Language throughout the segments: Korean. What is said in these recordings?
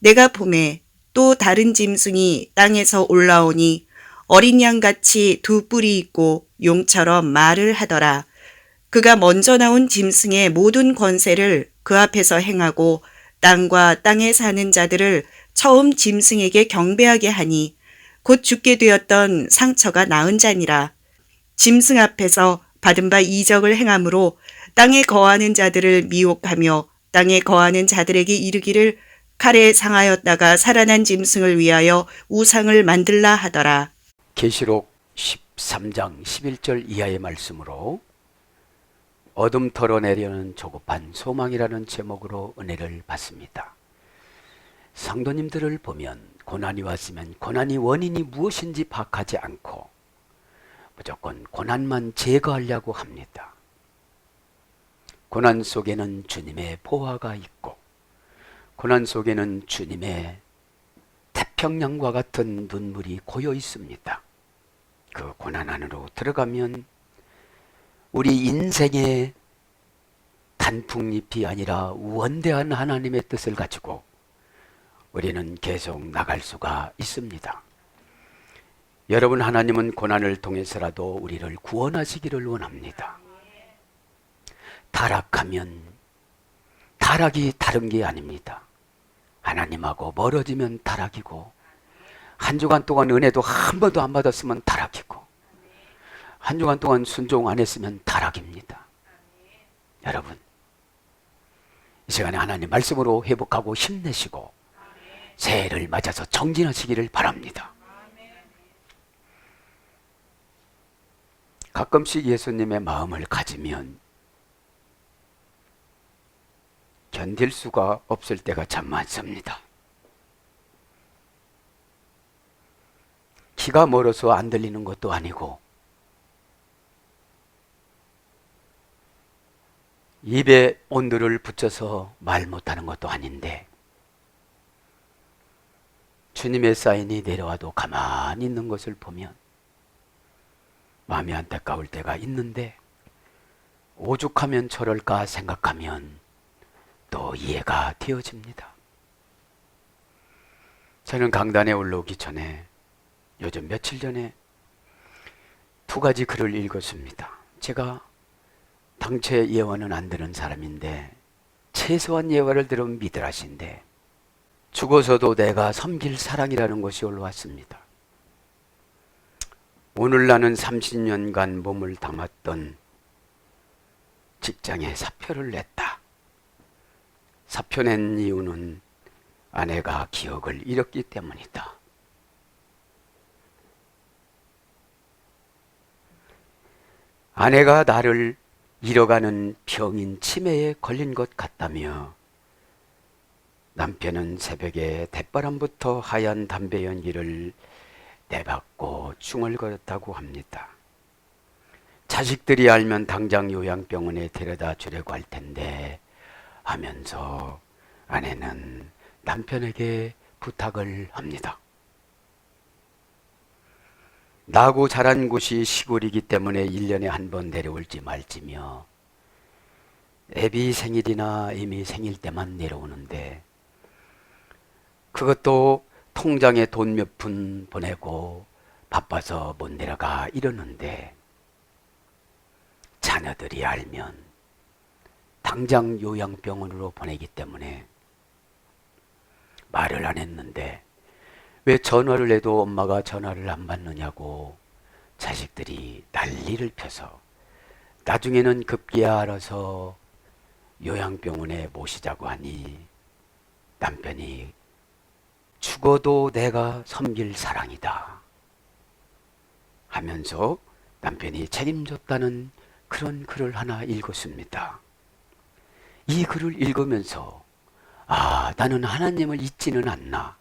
내가 보매 또 다른 짐승이 땅에서 올라오니 어린 양같이 두 뿔이 있고 용처럼 말을 하더라. 그가 먼저 나온 짐승의 모든 권세를 그 앞에서 행하고 땅과 땅에 사는 자들을 처음 짐승에게 경배하게 하니 곧 죽게 되었던 상처가 나은 자니라. 짐승 앞에서 받은 바 이적을 행함으로 땅에 거하는 자들을 미혹하며 땅에 거하는 자들에게 이르기를 칼에 상하였다가 살아난 짐승을 위하여 우상을 만들라 하더라. 계시록 13장 11절 이하의 말씀으로 어둠 털어내려는 조급한 소망이라는 제목으로 은혜를 받습니다. 성도님들을 보면 고난이 왔으면 고난이 원인이 무엇인지 파악하지 않고 무조건 고난만 제거하려고 합니다. 고난 속에는 주님의 보화가 있고 고난 속에는 주님의 태평양과 같은 눈물이 고여 있습니다. 그 고난 안으로 들어가면 우리 인생의 단풍잎이 아니라 원대한 하나님의 뜻을 가지고 우리는 계속 나갈 수가 있습니다. 여러분, 하나님은 고난을 통해서라도 우리를 구원하시기를 원합니다. 타락하면 타락이 다른 게 아닙니다. 하나님하고 멀어지면 타락이고, 한 주간 동안 은혜도 한 번도 안 받았으면 타락이고, 한 주간 동안 순종 안 했으면 타락입니다. 여러분, 이 시간에 하나님 말씀으로 회복하고 힘내시고 새해를 맞아서 정진하시기를 바랍니다. 가끔씩 예수님의 마음을 가지면 견딜 수가 없을 때가 참 많습니다. 귀가 멀어서 안 들리는 것도 아니고 입에 온도를 붙여서 말 못하는 것도 아닌데 주님의 사인이 내려와도 가만히 있는 것을 보면 마음이 안타까울 때가 있는데 오죽하면 저럴까 생각하면 또 이해가 되어집니다. 저는 강단에 올라오기 전에 요즘 며칠 전에 두 가지 글을 읽었습니다. 제가 당최 예화는 안 드는 사람인데 최소한 예화를 들으면 믿으라신데 죽어서도 내가 섬길 사랑이라는 것이 올라왔습니다. 오늘 나는 30년간 몸을 담았던 직장에 사표를 냈다. 사표 낸 이유는 아내가 기억을 잃었기 때문이다. 아내가 나를 잃어가는 병인 치매에 걸린 것 같다며 남편은 새벽에 대바람부터 하얀 담배 연기를 내받고 중얼거렸다고 합니다. 자식들이 알면 당장 요양병원에 데려다 주려고 할 텐데 하면서 아내는 남편에게 부탁을 합니다. 나고 자란 곳이 시골이기 때문에 1년에 한 번 내려올지 말지며 애비 생일이나 애미 생일 때만 내려오는데 그것도 통장에 돈 몇 푼 보내고 바빠서 못 내려가 이러는데 자녀들이 알면 당장 요양병원으로 보내기 때문에 말을 안 했는데 왜 전화를 해도 엄마가 전화를 안 받느냐고 자식들이 난리를 펴서 나중에는 급기야 알아서 요양병원에 모시자고 하니 남편이 죽어도 내가 섬길 사랑이다 하면서 남편이 책임졌다는 그런 글을 하나 읽었습니다. 이 글을 읽으면서 나는 하나님을 잊지는 않나.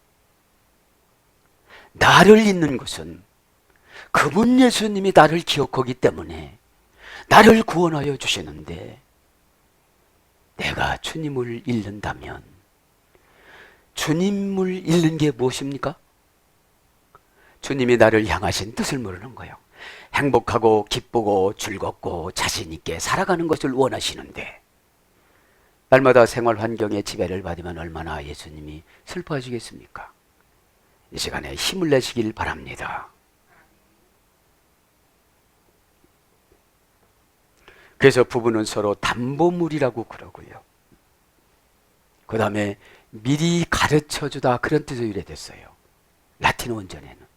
나를 잊는 것은 그분 예수님이 나를 기억하기 때문에 나를 구원하여 주시는데 내가 주님을 잃는다면 주님을 잃는 게 무엇입니까? 주님이 나를 향하신 뜻을 모르는 거예요. 행복하고 기쁘고 즐겁고 자신 있게 살아가는 것을 원하시는데 날마다 생활 환경에 지배를 받으면 얼마나 예수님이 슬퍼하시겠습니까? 이 시간에 힘을 내시길 바랍니다. 그래서 부부는 서로 담보물이라고 그러고요. 그 다음에 미리 가르쳐주다, 그런 뜻으로 유래됐어요. 라틴 원전에는.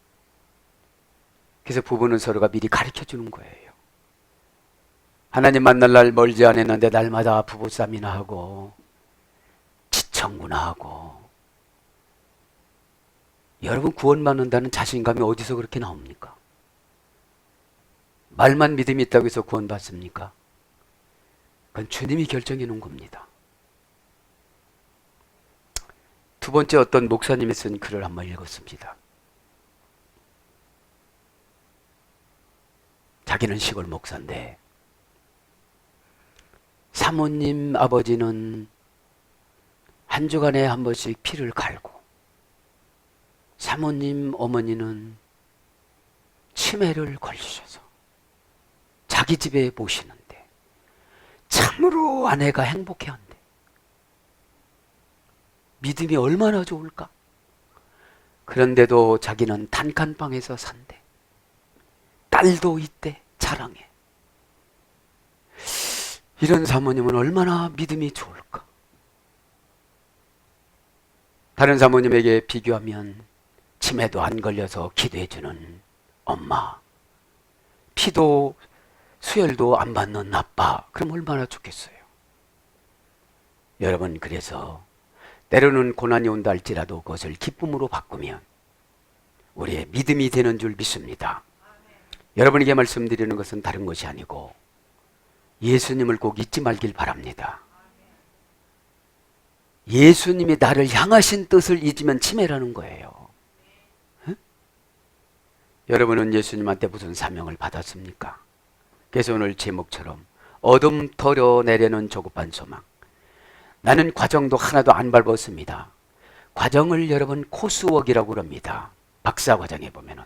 그래서 부부는 서로가 미리 가르쳐주는 거예요. 하나님 만날 날 멀지 않았는데 날마다 부부싸움이나 하고 지청구나 하고. 여러분, 구원받는다는 자신감이 어디서 그렇게 나옵니까? 말만 믿음이 있다고 해서 구원받습니까? 그건 주님이 결정해 놓은 겁니다. 두 번째, 어떤 목사님이 쓴 글을 한번 읽었습니다. 자기는 시골 목사인데 사모님 아버지는 한 주간에 한 번씩 피를 갈고 사모님 어머니는 치매를 걸리셔서 자기 집에 모시는데 참으로 아내가 행복해한대. 믿음이 얼마나 좋을까? 그런데도 자기는 단칸방에서 산대. 딸도 있대. 자랑해. 이런 사모님은 얼마나 믿음이 좋을까? 다른 사모님에게 비교하면 치매도 안 걸려서 기도해주는 엄마, 피도 수혈도 안 받는 아빠, 그럼 얼마나 좋겠어요. 여러분, 그래서 때로는 고난이 온다 할지라도 그것을 기쁨으로 바꾸면 우리의 믿음이 되는 줄 믿습니다. 여러분에게 말씀드리는 것은 다른 것이 아니고 예수님을 꼭 잊지 말길 바랍니다. 예수님이 나를 향하신 뜻을 잊으면 치매라는 거예요. 응? 여러분은 예수님한테 무슨 사명을 받았습니까? 그래서 오늘 제목처럼 어둠 털어내려는 조급한 소망. 나는 과정도 하나도 안 밟았습니다. 과정을 여러분 코스웍이라고 그럽니다. 박사과정에 보면은.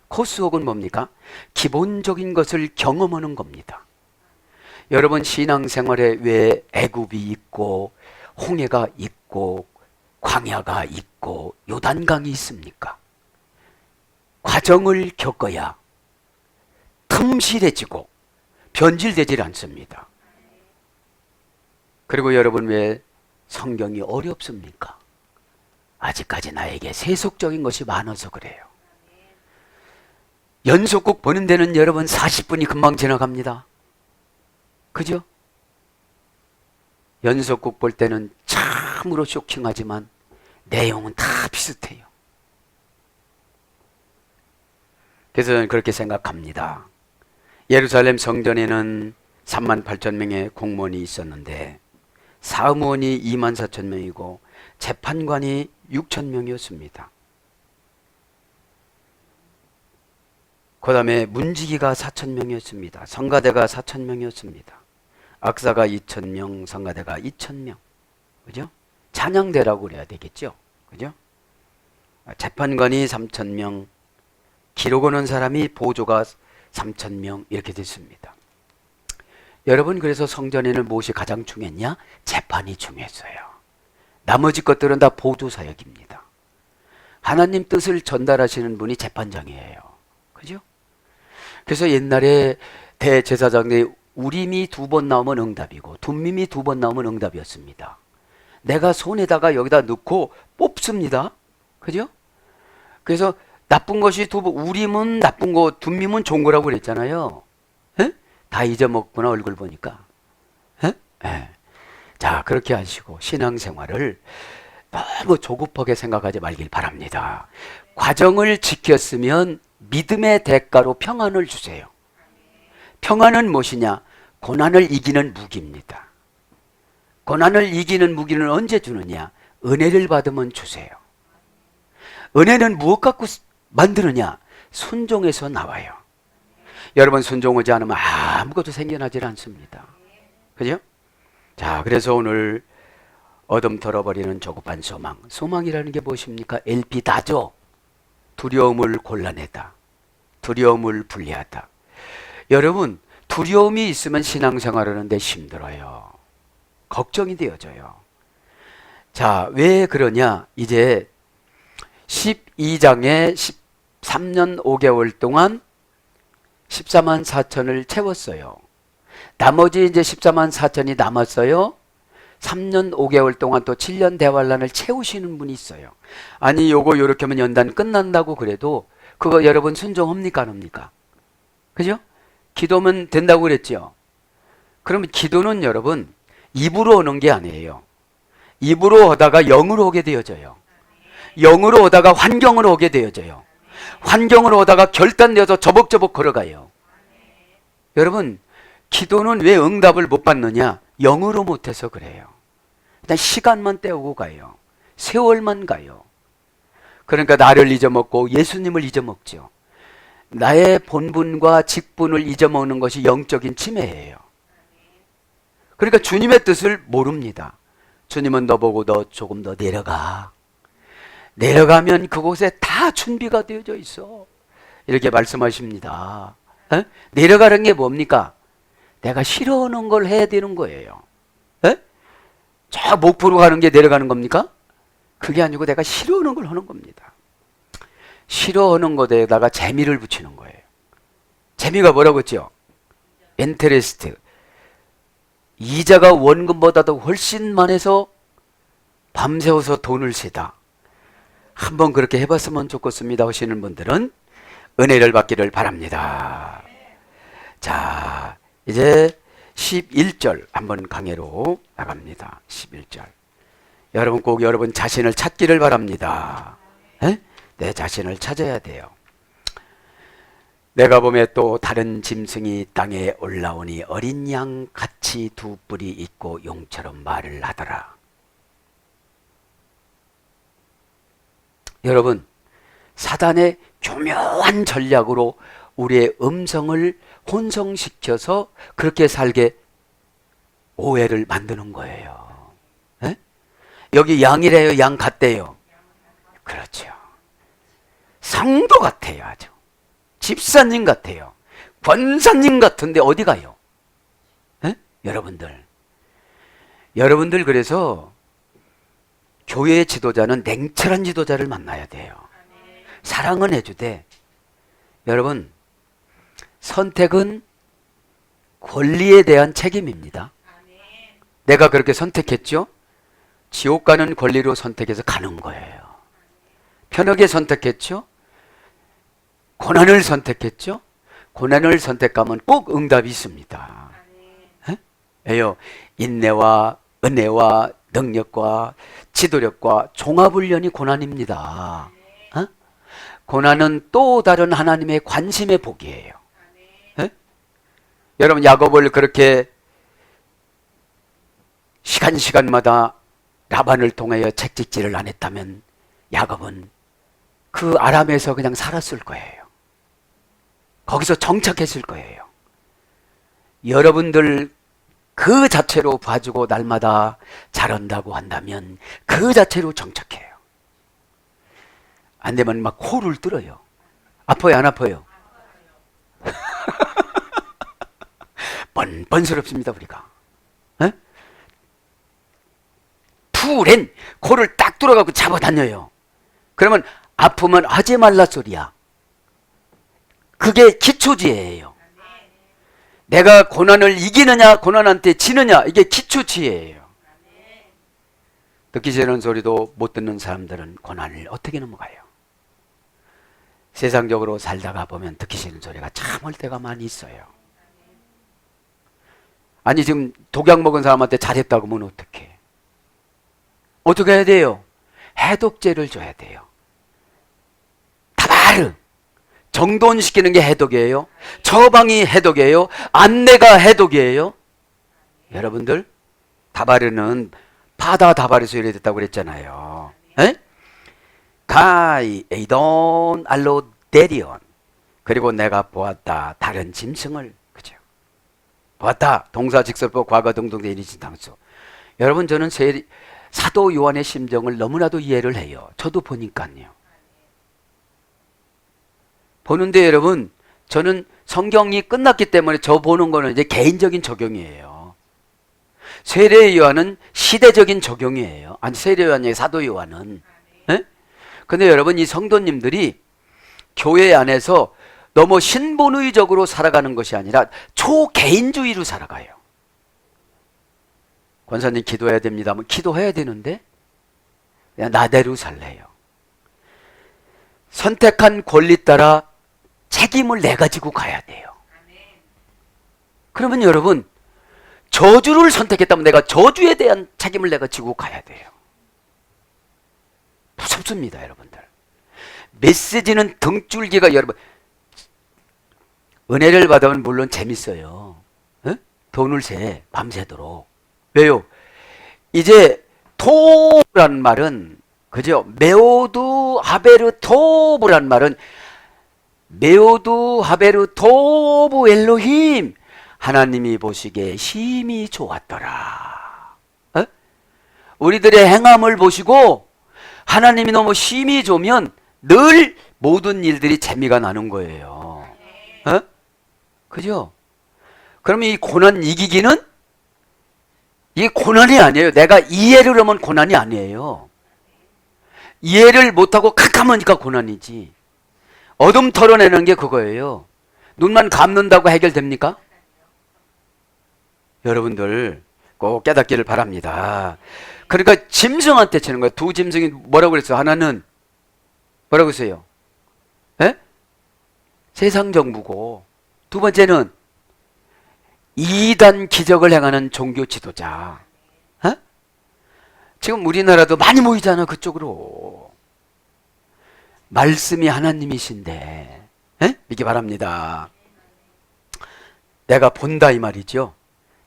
코스웍은 뭡니까? 기본적인 것을 경험하는 겁니다. 여러분, 신앙생활에 왜 애굽이 있고 홍해가 있고 광야가 있고 요단강이 있습니까? 과정을 겪어야 틈실해지고 변질되질 않습니다. 그리고 여러분, 왜 성경이 어렵습니까? 아직까지 나에게 세속적인 것이 많아서 그래요. 연속곡 보는 데는 여러분 40분이 금방 지나갑니다. 그죠? 연속곡 볼 때는 참으로 쇼킹하지만 내용은 다 비슷해요. 그래서 저는 그렇게 생각합니다. 예루살렘 성전에는 38,000명의 공무원이 있었는데 사무원이 24,000명이고 재판관이 6,000명이었습니다. 그 다음에 문지기가 4,000명이었습니다. 성가대가 4,000명이었습니다. 악사가 2,000명, 성가대가 2,000명. 그죠? 찬양대라고 그래야 되겠죠? 그죠? 재판관이 3,000명, 기록 오는 사람이 보조가 3,000명, 이렇게 됐습니다. 여러분, 그래서 성전에는 무엇이 가장 중요했냐? 재판이 중요했어요. 나머지 것들은 다 보조 사역입니다. 하나님 뜻을 전달하시는 분이 재판장이에요. 그죠? 그래서 옛날에 대제사장이 우림이 2번 나오면 응답이고 둠밈이 2번 나오면 응답이었습니다. 내가 손에다가 여기다 넣고 뽑습니다. 그죠? 그래서 나쁜 것이 우림은 나쁜 거, 둠밈은 좋은 거라고 그랬잖아요. 에? 다 잊어먹구나, 얼굴 보니까. 에? 에. 자, 그렇게 하시고 신앙생활을 너무 조급하게 생각하지 말길 바랍니다. 과정을 지켰으면 믿음의 대가로 평안을 주세요. 평안은 무엇이냐? 고난을 이기는 무기입니다. 고난을 이기는 무기는 언제 주느냐? 은혜를 받으면 주세요. 은혜는 무엇 갖고 만드느냐? 순종에서 나와요. 여러분, 순종하지 않으면 아무것도 생겨나질 않습니다. 그죠? 자, 그래서 오늘 어둠 털어버리는 조급한 소망. 소망이라는 게 무엇입니까? 엘피다죠. 두려움을 골라내다. 두려움을 분리하다. 여러분, 두려움이 있으면 신앙생활 하는데 힘들어요. 걱정이 되어져요. 자, 왜 그러냐? 이제 12장에 13년 5개월 동안 14만 4천을 채웠어요. 나머지 이제 14만 4천이 남았어요. 3년 5개월 동안 또 7년 대환란을 채우시는 분이 있어요. 아니 요거 요렇게 하면 연단 끝난다고 그래도 그거 여러분 순종합니까 안 합니까? 그죠? 기도면 된다고 그랬죠. 그러면 기도는 여러분 입으로 오는 게 아니에요. 입으로 오다가 영으로 오게 되어져요. 영으로 오다가 환경으로 오게 되어져요. 환경으로 오다가 결단되어서 저벅저벅 걸어가요. 여러분 기도는 왜 응답을 못 받느냐? 영으로 못해서 그래요. 일단 시간만 때우고 가요. 세월만 가요. 그러니까 나를 잊어먹고 예수님을 잊어먹죠. 나의 본분과 직분을 잊어먹는 것이 영적인 침해예요. 그러니까 주님의 뜻을 모릅니다. 주님은 너보고 너 조금 더 내려가. 내려가면 그곳에 다 준비가 되어져 있어. 이렇게 말씀하십니다. 에? 내려가는 게 뭡니까? 내가 싫어하는 걸 해야 되는 거예요. 에? 저 목포로 가는 게 내려가는 겁니까? 그게 아니고 내가 싫어하는 걸 하는 겁니다. 싫어하는 것에다가 재미를 붙이는 거예요. 재미가 뭐라고 했죠? 인터레스트. 이자가 원금보다도 훨씬 많아서 밤새워서 돈을 세다. 한번 그렇게 해봤으면 좋겠습니다 하시는 분들은 은혜를 받기를 바랍니다. 자, 이제 11절 한번 강해로 나갑니다. 11절. 여러분 꼭 여러분 자신을 찾기를 바랍니다. 에? 내 자신을 찾아야 돼요. 내가 보매 또 다른 짐승이 땅에 올라오니 어린 양 같이 두 뿔이 있고 용처럼 말을 하더라. 여러분 사단의 교묘한 전략으로 우리의 음성을 혼성시켜서 그렇게 살게 오해를 만드는 거예요. 에? 여기 양이래요? 양 같대요? 그렇죠. 성도 같아요. 아주 집사님 같아요. 권사님 같은데 어디 가요? 에? 여러분들 그래서 교회의 지도자는 냉철한 지도자를 만나야 돼요. 사랑은 해주되 여러분 선택은 권리에 대한 책임입니다. 내가 그렇게 선택했죠? 지옥 가는 권리로 선택해서 가는 거예요. 편하게 선택했죠? 고난을 선택했죠? 고난을 선택하면 꼭 응답이 있습니다. 에요. 인내와 은혜와 능력과 지도력과 종합훈련이 고난입니다. 고난은 또 다른 하나님의 관심의 복이에요. 여러분 야곱을 그렇게 시간마다 라반을 통하여 채찍질을 안 했다면 야곱은 그 아람에서 그냥 살았을 거예요. 거기서 정착했을 거예요. 여러분들 그 자체로 봐주고 날마다 잘한다고 한다면 그 자체로 정착해요. 안 되면 막 코를 뚫어요. 아파요 안 아파요? 뻔뻔스럽습니다 우리가. 에? 푸렌 코를 딱 뚫어갖고 잡아다녀요. 그러면 아프면 하지 말라 소리야. 그게 기초지혜예요. 내가 고난을 이기느냐 고난한테 지느냐 이게 기초지혜예요. 듣기 싫은 소리도 못 듣는 사람들은 고난을 어떻게 넘어가요? 세상적으로 살다가 보면 듣기 싫은 소리가 참을 때가 많이 있어요. 아니 지금 독약 먹은 사람한테 잘했다고 하면 어떡해? 어떻게 해야 돼요? 해독제를 줘야 돼요. 다바르 정돈시키는 게 해독이에요. 처방이 해독이에요. 안내가 해독이에요. 여러분들 다바르는 바다 다바르에서 유래됐다고 그랬잖아요. 에? 가이 에이돈 알로데리온. 그리고 내가 보았다 다른 짐승을. 그죠? 보았다 동사직설법 과거 등등의 일이진당수. 여러분 저는 사도 요한의 심정을 너무나도 이해를 해요. 저도 보니까요. 보는데 여러분 저는 성경이 끝났기 때문에 저 보는 거는 이제 개인적인 적용이에요. 세례 요한은 시대적인 적용이에요. 아니, 세례 요한이 사도 요한은. 예? 근데 여러분, 이 성도님들이 교회 안에서 너무 신본의적으로 살아가는 것이 아니라 초개인주의로 살아가요. 권사님 기도해야 됩니다. 뭐 기도해야 되는데 그냥 나대로 살래요. 선택한 권리 따라 책임을 내 가지고 가야 돼요. 그러면 여러분, 저주를 선택했다면 내가 저주에 대한 책임을 내가 지고 가야 돼요. 무섭습니다, 여러분들. 메시지는 등줄기가, 여러분, 은혜를 받으면 물론 재밌어요. 어? 돈을 세, 밤새도록. 왜요? 이제 토라는 말은, 그죠? 메오두 하베르 토브란 말은 메오두 하베르 토브 엘로힘, 하나님이 보시기에 심히 좋았더라. 어? 우리들의 행함을 보시고 하나님이 너무 심히 좋으면 늘 모든 일들이 재미가 나는 거예요. 어? 그죠? 그러면 이 고난 이기기는 이게 고난이 아니에요. 내가 이해를 하면 고난이 아니에요. 이해를 못하고 캄캄하니까 고난이지. 어둠 털어내는 게 그거예요. 눈만 감는다고 해결됩니까? 여러분들 꼭 깨닫기를 바랍니다. 그러니까 짐승한테 치는 거예요. 두 짐승이 뭐라고 그랬어요? 하나는 뭐라고 했어요? 에? 세상 정부고, 두 번째는 이단 기적을 행하는 종교 지도자. 어? 지금 우리나라도 많이 모이잖아, 그쪽으로. 말씀이 하나님이신데, 에? 믿기 바랍니다. 내가 본다 이 말이죠.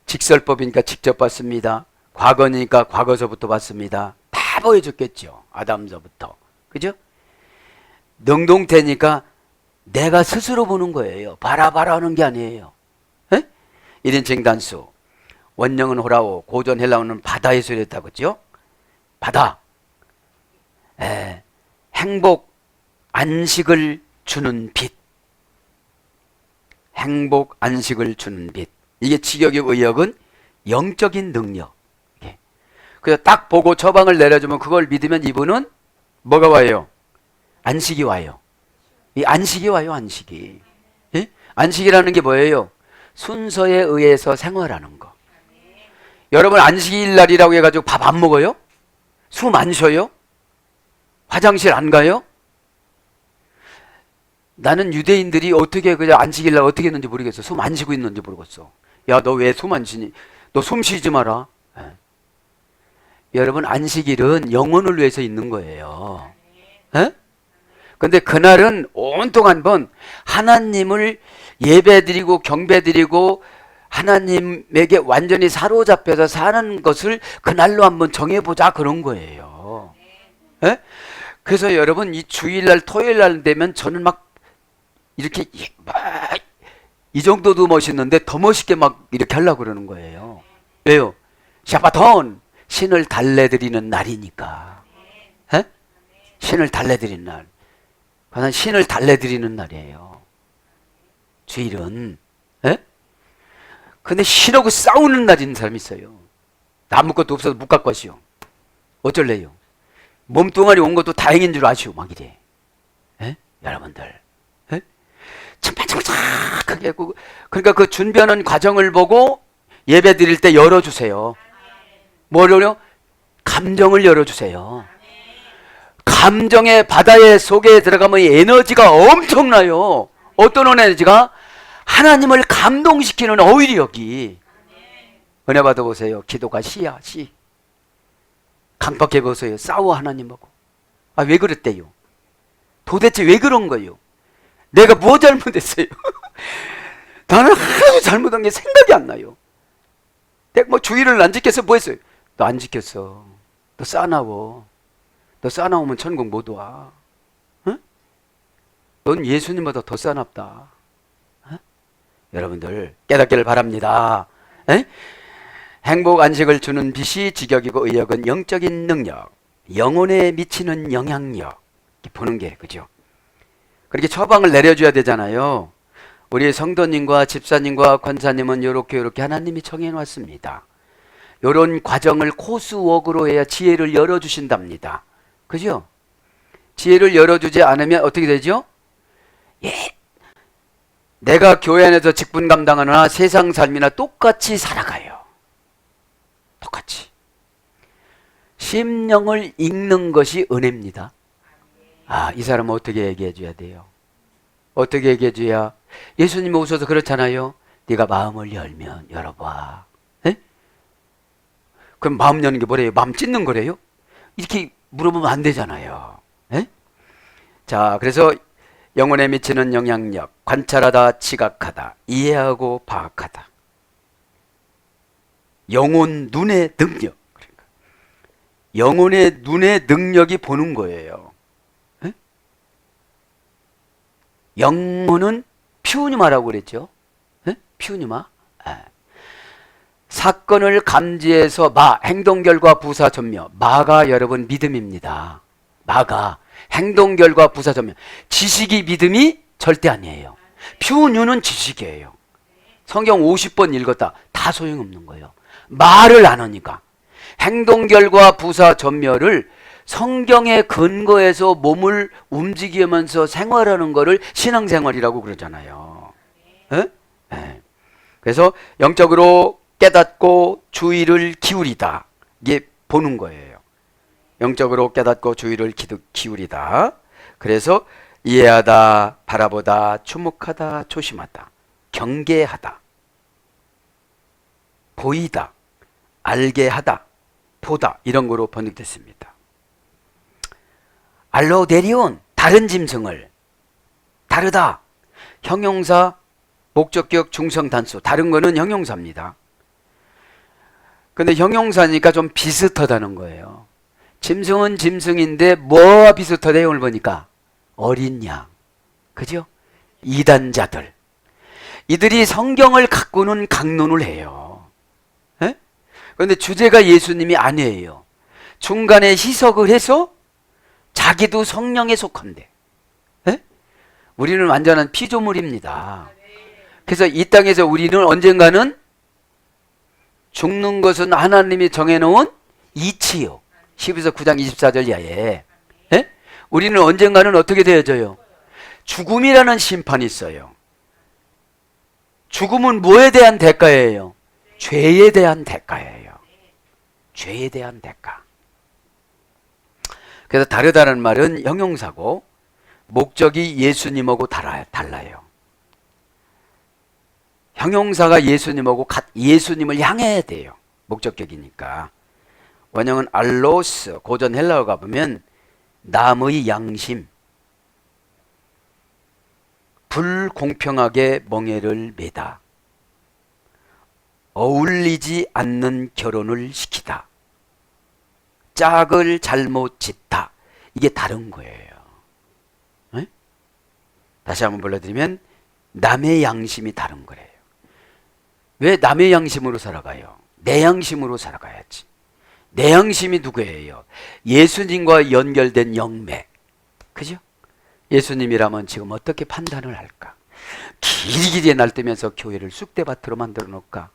직설법이니까 직접 봤습니다. 과거니까 과거서부터 봤습니다. 다 보여줬겠죠. 아담서부터. 그죠? 능동태니까 내가 스스로 보는 거예요. 봐라 하는 게 아니에요. 1인칭 단수. 원령은 호라오, 고전 헬라어는 바다의 소리였다고 그죠? 바다. 행복, 안식을 주는 빛. 행복, 안식을 주는 빛. 이게 지격의 의역은 영적인 능력. 그래서 딱 보고 처방을 내려주면 그걸 믿으면 이분은 뭐가 와요? 안식이 와요. 이 안식이 와요, 안식이. 예? 안식이라는 게 뭐예요? 순서에 의해서 생활하는 거. 여러분, 안식일 날이라고 해가지고 밥 안 먹어요? 숨 안 쉬어요? 화장실 안 가요? 나는 유대인들이 어떻게 그냥 안식일 날 어떻게 했는지 모르겠어. 숨 안 쉬고 있는지 모르겠어. 야, 너 왜 숨 안 쉬니? 너 숨 쉬지 마라. 예. 여러분, 안식일은 영혼을 위해서 있는 거예요. 예? 근데 그날은 온동안 하나님을 예배드리고 경배드리고 하나님에게 완전히 사로잡혀서 사는 것을 그날로 한번 정해보자, 그런 거예요. 예? 그래서 여러분, 이 주일날 토요일날 되면 저는 막 이렇게 이 정도도 멋있는데 더 멋있게 막 이렇게 하려고 그러는 거예요. 왜요? 샤바톤, 신을 달래드리는 날이니까. 에? 신을 달래드리는 날. 그냥 신을 달래드리는 날이에요. 주일은. 에? 근데 신하고 싸우는 날인 사람이 있어요. 아무것도 없어서 못 갈 것이요. 어쩔래요? 몸뚱아리 온 것도 다행인 줄 아시오, 막 이래. 에? 여러분들. 에? 참 반짝반짝하게 하고, 그러니까 그 준비하는 과정을 보고 예배 드릴 때 열어주세요. 뭐를요? 감정을 열어주세요. 감정의 바다의 속에 들어가면 에너지가 엄청나요. 어떤 에너지가? 하나님을 감동시키는 어휘력이. 은혜 받아보세요. 기도가 시야, 시. 강박해보세요. 싸워, 하나님하고. 아, 왜 그랬대요? 도대체 왜 그런 거예요? 내가 뭐 잘못했어요? 나는 하나도 잘못한 게 생각이 안 나요. 내가 뭐 주의를 안 지켜서 뭐 했어요? 너 안 지켰어. 너 싸나워. 너 싸나우면 천국 못 와. 응? 넌 예수님보다 더 싸납다. 응? 여러분들 깨닫기를 바랍니다. 에? 행복 안식을 주는 빛이 직역이고 의역은 영적인 능력, 영혼에 미치는 영향력. 이렇게 보는 게 그죠? 그렇게 처방을 내려줘야 되잖아요. 우리 성도님과 집사님과 권사님은 요렇게 하나님이 정해놨습니다. 이런 과정을 코스웍으로 해야 지혜를 열어주신답니다. 그죠? 지혜를 열어주지 않으면 어떻게 되죠? 예, 내가 교회 안에서 직분 감당하거나 세상 삶이나 똑같이 살아가요. 똑같이. 심령을 읽는 것이 은혜입니다. 아, 이 사람은 어떻게 얘기해 줘야 돼요? 어떻게 얘기해 줘야? 예수님이 오셔서 그렇잖아요. 네가 마음을 열면 열어봐. 에? 그럼 마음 여는 게 뭐래요? 마음 찢는 거래요? 이렇게 물어보면 안 되잖아요. 에? 자, 그래서 영혼에 미치는 영향력, 관찰하다, 지각하다, 이해하고 파악하다. 영혼 눈의 능력. 그러니까 영혼의 눈의 능력이 보는 거예요. 에? 영혼은 피우니마라고 그랬죠. 에? 피우니마. 에. 사건을 감지해서 행동 결과 부사 전며. 마가 여러분 믿음입니다. 마가 행동 결과 부사 전며. 지식이 믿음이 절대 아니에요. 퓨뉴는 지식이에요. 성경 50번 읽었다. 다 소용없는 거예요. 말을 안 하니까. 행동 결과 부사 전멸을 성경에 근거해서 몸을 움직이면서 생활하는 거를 신앙생활이라고 그러잖아요. 에? 에. 그래서 영적으로 깨닫고 주의를 기울이다. 이게 보는 거예요. 영적으로 깨닫고 주의를 기울이다. 그래서 이해하다, 바라보다, 주목하다, 조심하다, 경계하다, 보이다, 알게 하다, 보다 이런 거로 번역됐습니다. 알로데리온, 다른 짐승을. 다르다, 형용사, 목적격, 중성, 단수. 다른 거는 형용사입니다. 근데 형용사니까 좀 비슷하다는 거예요. 짐승은 짐승인데 뭐와 비슷하대요? 오늘 보니까 어린 양. 그죠? 이단자들. 이들이 성경을 갖고는 강론을 해요. 에? 그런데 주제가 예수님이 아니에요. 중간에 희석을 해서 자기도 성령에 속한대. 에? 우리는 완전한 피조물입니다. 그래서 이 땅에서 우리는 언젠가는 죽는 것은 하나님이 정해놓은 이치요. 12서 9장 24절 이하에. 에? 우리는 언젠가는 어떻게 되어져요? 죽음이라는 심판이 있어요. 죽음은 뭐에 대한 대가예요? 죄에 대한 대가예요. 죄에 대한 대가. 그래서 다르다는 말은 형용사고 목적이 예수님하고 달라요. 형용사가 예수님을 향해야 돼요. 목적격이니까. 원형은 알로스, 고전 헬라어 가보면 남의 양심, 불공평하게 멍해를 매다, 어울리지 않는 결혼을 시키다, 짝을 잘못 짓다. 이게 다른 거예요. 네? 다시 한번 불러드리면 남의 양심이 다른 거래요. 왜 남의 양심으로 살아가요? 내 양심으로 살아가야지. 내 양심이 누구예요? 예수님과 연결된 영맥. 그죠? 예수님이라면 지금 어떻게 판단을 할까? 길게 날뛰면서 교회를 쑥대밭으로 만들어 놓을까?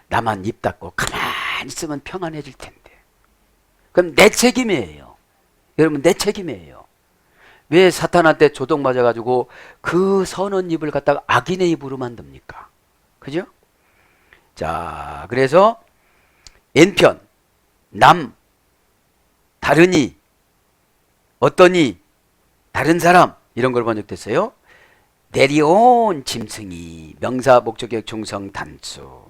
나만 입 닫고 가만히 있으면 평안해질 텐데. 그럼 내 책임이에요. 여러분, 내 책임이에요. 왜 사탄한테 조동 맞아가지고 그 선한 입을 갖다가 악인의 입으로 만듭니까? 그죠? 자, 그래서 N편, 남, 다르니, 어떠니, 다른 사람 이런 걸 번역됐어요. 내려온 짐승이 명사 목적격 중성 단수.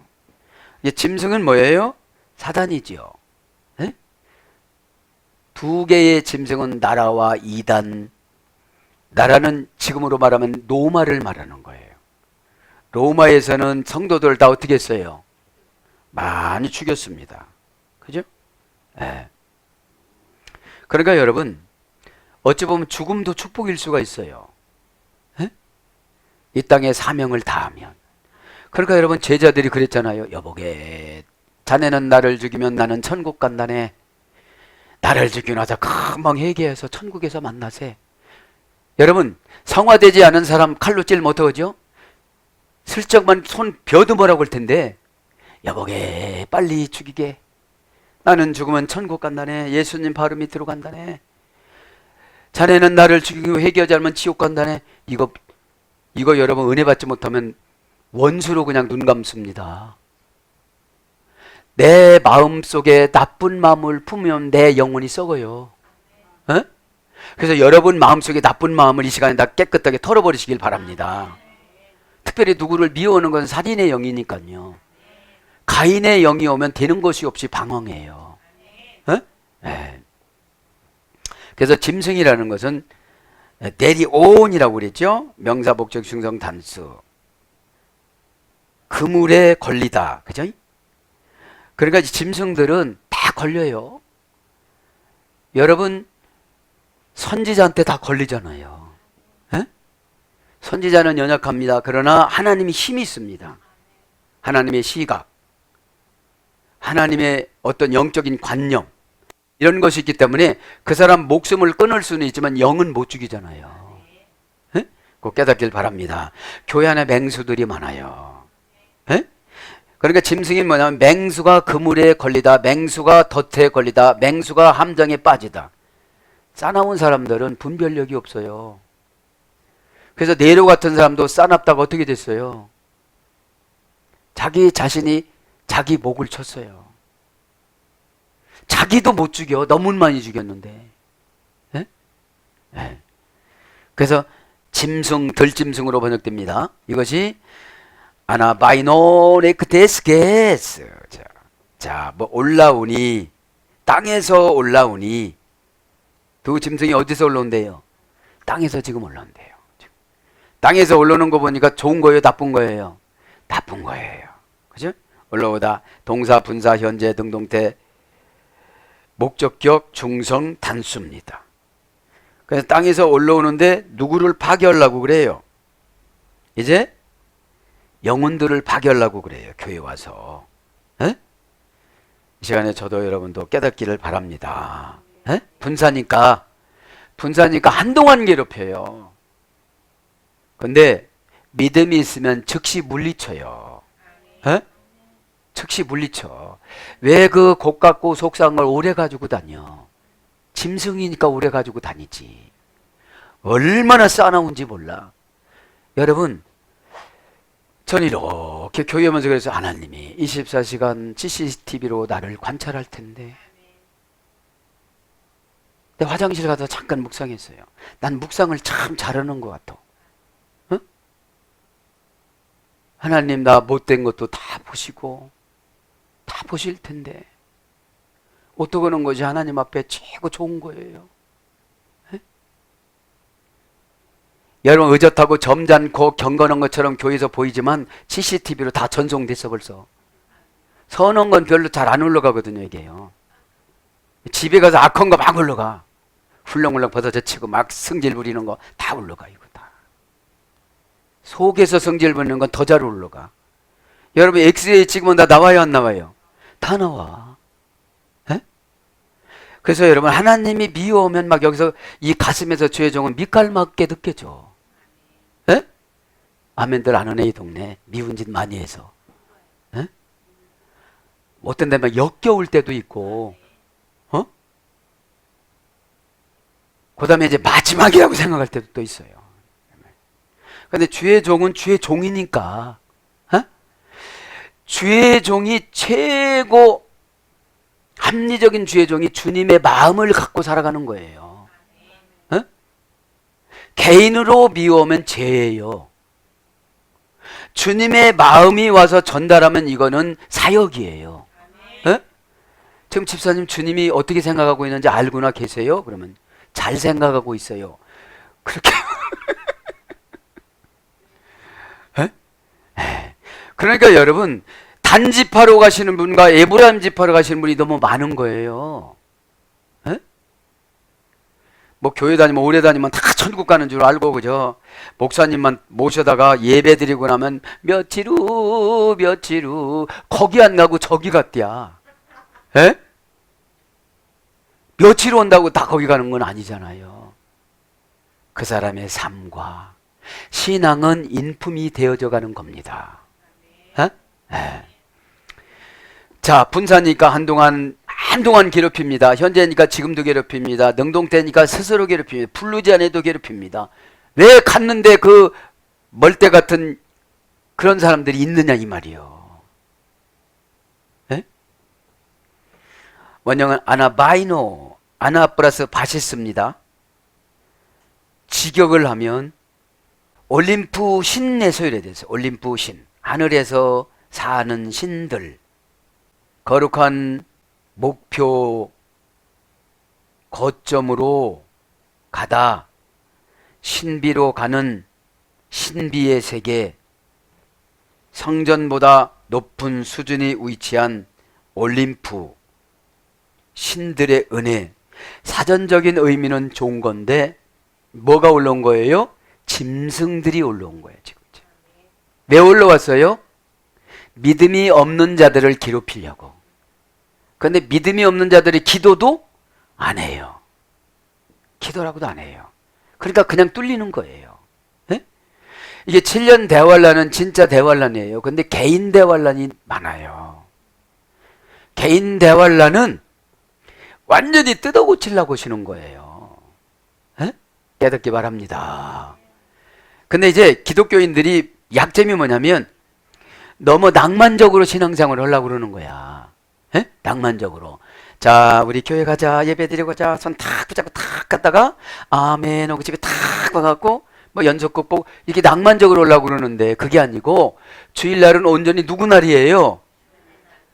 짐승은 뭐예요? 사단이죠. 에? 두 개의 짐승은 나라와 이단. 나라는 지금으로 말하면 로마를 말하는 거예요. 로마에서는 성도들 다 어떻게 했어요? 많이 죽였습니다. 그죠? 예. 그러니까 여러분, 어찌 보면 죽음도 축복일 수가 있어요. 에? 이 땅에 사명을 다하면. 그러니까 여러분, 제자들이 그랬잖아요. 여보게, 자네는 나를 죽이면 나는 천국 간다네. 나를 죽이고 나서 금방 회개해서 천국에서 만나세. 여러분, 성화되지 않은 사람 칼로 찔면 어떡하죠? 슬쩍만 손 벼도 뭐라고 할 텐데, 여보게 빨리 죽이게. 나는 죽으면 천국 간다네. 예수님 바로 밑으로 간다네. 자네는 나를 죽이고 회개하지 않으면 지옥 간다네. 이거 여러분 은혜 받지 못하면 원수로 그냥 눈 감습니다. 내 마음속에 나쁜 마음을 품으면 내 영혼이 썩어요. 에? 그래서 여러분 마음속에 나쁜 마음을 이 시간에 다 깨끗하게 털어버리시길 바랍니다. 특별히 누구를 미워하는 건 살인의 영이니까요. 가인의 영이 오면 되는 것이 없이 방황해요. 네. 그래서 짐승이라는 것은 내리온이라고 그랬죠. 명사 복적 중성 단수. 그물에 걸리다. 그죠? 그러니까 짐승들은 다 걸려요. 여러분 선지자한테 다 걸리잖아요. 에? 선지자는 연약합니다. 그러나 하나님이 힘이 있습니다. 하나님의 시각, 하나님의 어떤 영적인 관념, 이런 것이 있기 때문에 그 사람 목숨을 끊을 수는 있지만 영은 못 죽이잖아요. 에? 꼭 깨닫길 바랍니다. 교회 안에 맹수들이 많아요. 에? 그러니까 짐승이 뭐냐면 맹수가 그물에 걸리다, 맹수가 덫에 걸리다, 맹수가 함정에 빠지다. 싸나운 사람들은 분별력이 없어요. 그래서 네로 같은 사람도 싸납다가 어떻게 됐어요? 자기 자신이 자기 목을 쳤어요. 자기도 못 죽여. 너무 많이 죽였는데. 에? 에. 그래서 짐승, 들짐승으로 번역됩니다. 이것이 아나바이노레크테스게스. 자, 뭐 올라오니, 땅에서 올라오니. 두 짐승이 어디서 올라온대요? 땅에서 지금 올라온대요. 땅에서 올라오는 거 보니까 좋은 거예요, 나쁜 거예요? 나쁜 거예요. 그죠? 올라오다 동사, 분사, 현재, 등동태, 목적격, 중성, 단수입니다. 그래서 땅에서 올라오는데 누구를 파괴하려고 그래요? 이제 영혼들을 파괴하려고 그래요. 교회 와서. 에? 이 시간에 저도 여러분도 깨닫기를 바랍니다. 에? 분사니까 한동안 괴롭혀요. 근데 믿음이 있으면 즉시 물리쳐요. 에? 즉시 물리쳐. 왜 그 곡 같고 속상한 걸 오래 가지고 다녀? 짐승이니까 오래 가지고 다니지. 얼마나 싸나운지 몰라. 여러분, 전 이렇게 교회 오면서 그래서 하나님이 24시간 CCTV로 나를 관찰할 텐데. 내 화장실 가서 잠깐 묵상했어요. 난 묵상을 참 잘하는 것 같아. 어? 하나님 나 못된 것도 다 보시고 다 보실 텐데 어떻게 하는 것이 하나님 앞에 최고 좋은 거예요. 에? 여러분 의젓하고 점잖고 경건한 것처럼 교회에서 보이지만 CCTV로 다 전송됐어 벌써. 선한 건 별로 잘 안 올라가거든요. 이게요. 집에 가서 악한 거 막 올라가. 훌렁훌렁 벗어젖히고 막 성질 부리는 거 다 올라가. 이거 다 속에서 성질 부리는 건 더 잘 올라가. 여러분 엑스레이 찍으면 다 나와요 안 나와요? 다 나와. 에? 그래서 여러분 하나님이 미워오면 막 여기서 이 가슴에서 주의 종은 밑갈맞게 느껴져. 에? 아멘들 안 하네 이 동네. 미운 짓 많이 해서. 에? 어떤 데 막 역겨울 때도 있고. 어? 그 다음에 이제 마지막이라고 생각할 때도 또 있어요. 근데 주의 종은 주의 종이니까 주의 종이 최고 합리적인 주의 종이 주님의 마음을 갖고 살아가는 거예요. 어? 개인으로 미워하면 죄예요. 주님의 마음이 와서 전달하면 이거는 사역이에요. 어? 지금 집사님 주님이 어떻게 생각하고 있는지 알고나 계세요? 그러면 잘 생각하고 있어요. 그렇게 그러니까 여러분 단지파로 가시는 분과 에브라임 지파로 가시는 분이 너무 많은 거예요. 에? 뭐 교회 다니면 오래 다니면 다 천국 가는 줄 알고 그죠? 목사님만 모셔다가 예배 드리고 나면 며칠 후 거기 안 가고 저기 갔대야. 에? 며칠 온다고 다 거기 가는 건 아니잖아요. 그 사람의 삶과 신앙은 인품이 되어져 가는 겁니다. 자, 분사니까 한동안 한동안 괴롭힙니다. 현재니까 지금도 괴롭힙니다. 능동 때니까 스스로 괴롭힙니다. 부르지 않아도 괴롭힙니다. 왜 갔는데 그 멀대 같은 그런 사람들이 있느냐 이 말이요. 예? 원형은 아나바이노, 아나 플러스 바시스입니다. 직역을 하면 올림프 신의 소율에 대해서 올림프 신, 하늘에서 사는 신들, 거룩한 목표 거점으로 가다 신비로 가는 신비의 세계, 성전보다 높은 수준이 위치한 올림프, 신들의 은혜. 사전적인 의미는 좋은 건데 뭐가 올라온 거예요? 짐승들이 올라온 거예요. 지금 왜 올라왔어요? 믿음이 없는 자들을 괴롭히려고. 그런데 믿음이 없는 자들이 기도도 안 해요. 기도라고도 안 해요. 그러니까 그냥 뚫리는 거예요. 네? 이게 7년 대환란은 진짜 대환란이에요. 근데 개인 대환란이 많아요. 개인 대환란은 완전히 뜯어 고치려고 하시는 거예요. 네? 깨닫기 바랍니다. 근데 이제 기독교인들이 약점이 뭐냐면 너무 낭만적으로 신앙생활을 하려고 그러는 거야. 에? 낭만적으로. 자, 우리 교회 가자, 예배 드리고 자, 손 탁 붙잡고 탁 갔다가 아멘 하고 집에 탁 와갖고 뭐 연속곡 보고 이렇게 낭만적으로 하려고 그러는데 그게 아니고 주일날은 온전히 누구 날이에요?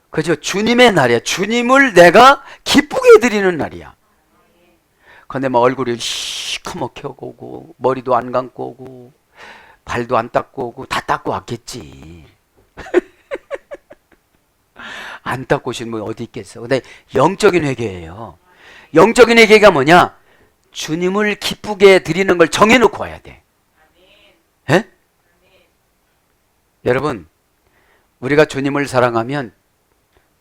그죠? 주님의 날이야. 주님을 내가 기쁘게 드리는 날이야. 근데 막 얼굴이 시커멓게 오고 머리도 안 감고 오고 발도 안 닦고 오고 다 닦고 왔겠지. 안 닦고 오신 분 어디 있겠어. 근데 영적인 회개예요. 영적인 회개가 뭐냐? 주님을 기쁘게 드리는 걸 정해놓고 와야 돼. 에? 여러분, 우리가 주님을 사랑하면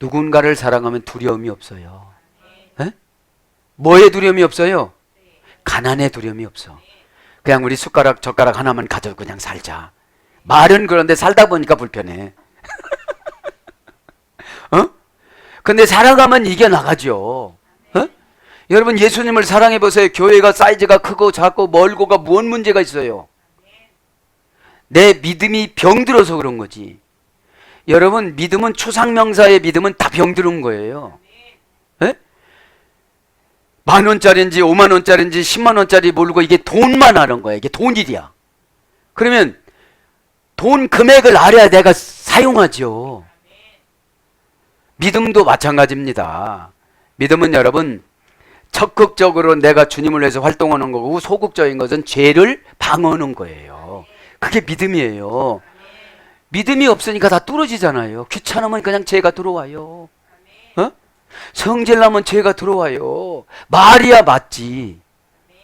누군가를 사랑하면 두려움이 없어요. 에? 뭐에 두려움이 없어요? 가난에 두려움이 없어. 그냥 우리 숟가락 젓가락 하나만 가지고 그냥 살자. 말은 그런데 살다 보니까 불편해. 어? 근데 살아가면 이겨나가죠. 어? 여러분 예수님을 사랑해 보세요. 교회가 사이즈가 크고 작고 멀고가 무슨 문제가 있어요? 내 믿음이 병들어서 그런 거지. 여러분 믿음은 추상명사의 믿음은 다 병들은 거예요. 에? 10,000원짜리인지 50,000원짜리인지 100,000원짜리 모르고 이게 돈만 하는 거야. 이게 돈일이야. 그러면 돈 금액을 알아야 내가 사용하죠. 믿음도 마찬가지입니다. 믿음은 여러분 적극적으로 내가 주님을 위해서 활동하는 거고 소극적인 것은 죄를 방어하는 거예요. 그게 믿음이에요. 믿음이 없으니까 다 뚫어지잖아요. 귀찮으면 그냥 죄가 들어와요. 어? 성질나면 죄가 들어와요. 말이야 맞지.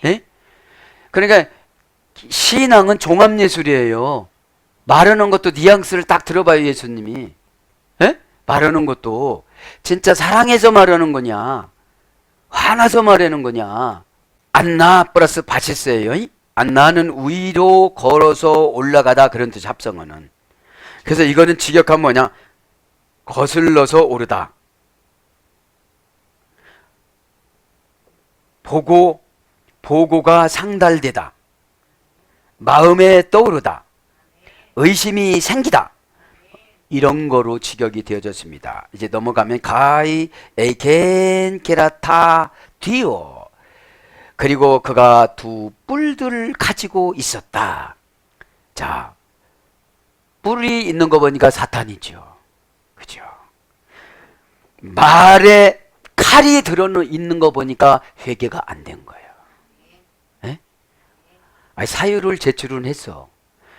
에? 그러니까 신앙은 종합예술이에요. 말하는 것도 뉘앙스를 딱 들어봐요. 예수님이. 에? 말하는 것도 진짜 사랑해서 말하는 거냐 화나서 말하는 거냐. 안나 플러스 바시스예요. 안나는 위로 걸어서 올라가다 그런 뜻 합성어는. 그래서 이거는 직역하면 뭐냐? 거슬러서 오르다. 보고가 상달되다. 마음에 떠오르다. 의심이 생기다. 이런 거로 직역이 되어졌습니다. 이제 넘어가면 가이 에이켄 케라타 디오. 그리고 그가 두 뿔들을 가지고 있었다. 자, 뿔이 있는 거 보니까 사탄이죠. 그죠? 말에 칼이 들어있는 거 보니까 회개가 안 된 거예요. 에? 아니, 사유를 제출은 했어.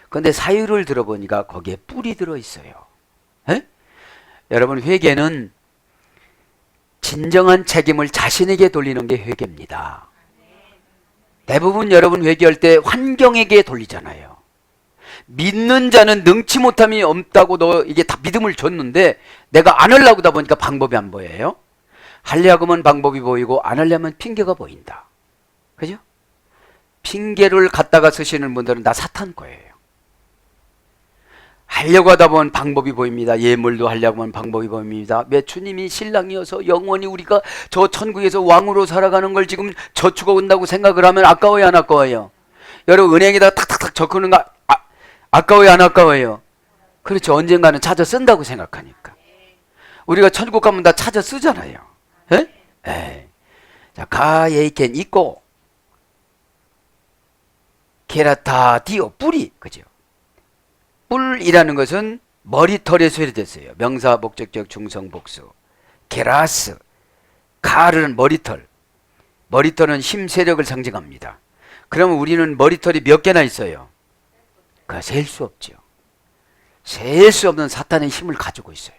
근데 사유를 들어보니까 거기에 뿔이 들어있어요. 에? 여러분 회개는 진정한 책임을 자신에게 돌리는 게 회개입니다. 대부분 여러분 회개할 때 환경에게 돌리잖아요. 믿는 자는 능치 못함이 없다고 너 이게 다 믿음을 줬는데 내가 안 하려고 하다 보니까 방법이 안 보여요. 하려고 하면 방법이 보이고 안 하려면 핑계가 보인다. 그죠? 핑계를 갖다가 쓰시는 분들은 다 사탄 거예요. 하려고 하다 보면 방법이 보입니다. 예물도 하려고 하면 방법이 보입니다. 왜? 주님이 신랑이어서 영원히 우리가 저 천국에서 왕으로 살아가는 걸 지금 저축하고 온다고 생각을 하면 아까워요, 안 아까워요? 여러분 은행에다 탁탁탁 적어놓는 거 아까워요, 안 아까워요? 그렇죠. 언젠가는 찾아 쓴다고 생각하니까. 우리가 천국 가면 다 찾아 쓰잖아요. 에? 에. 자, 가예이켄 있고 게라타 디오 뿌리, 그죠? 뿔이라는 것은 머리털에 소리됐어요. 명사, 목적격, 중성, 복수. 게라스, 가르는 머리털. 머리털은 힘, 세력을 상징합니다. 그러면 우리는 머리털이 몇 개나 있어요? 그거 셀 수 없죠. 셀 수 없는 사탄의 힘을 가지고 있어요.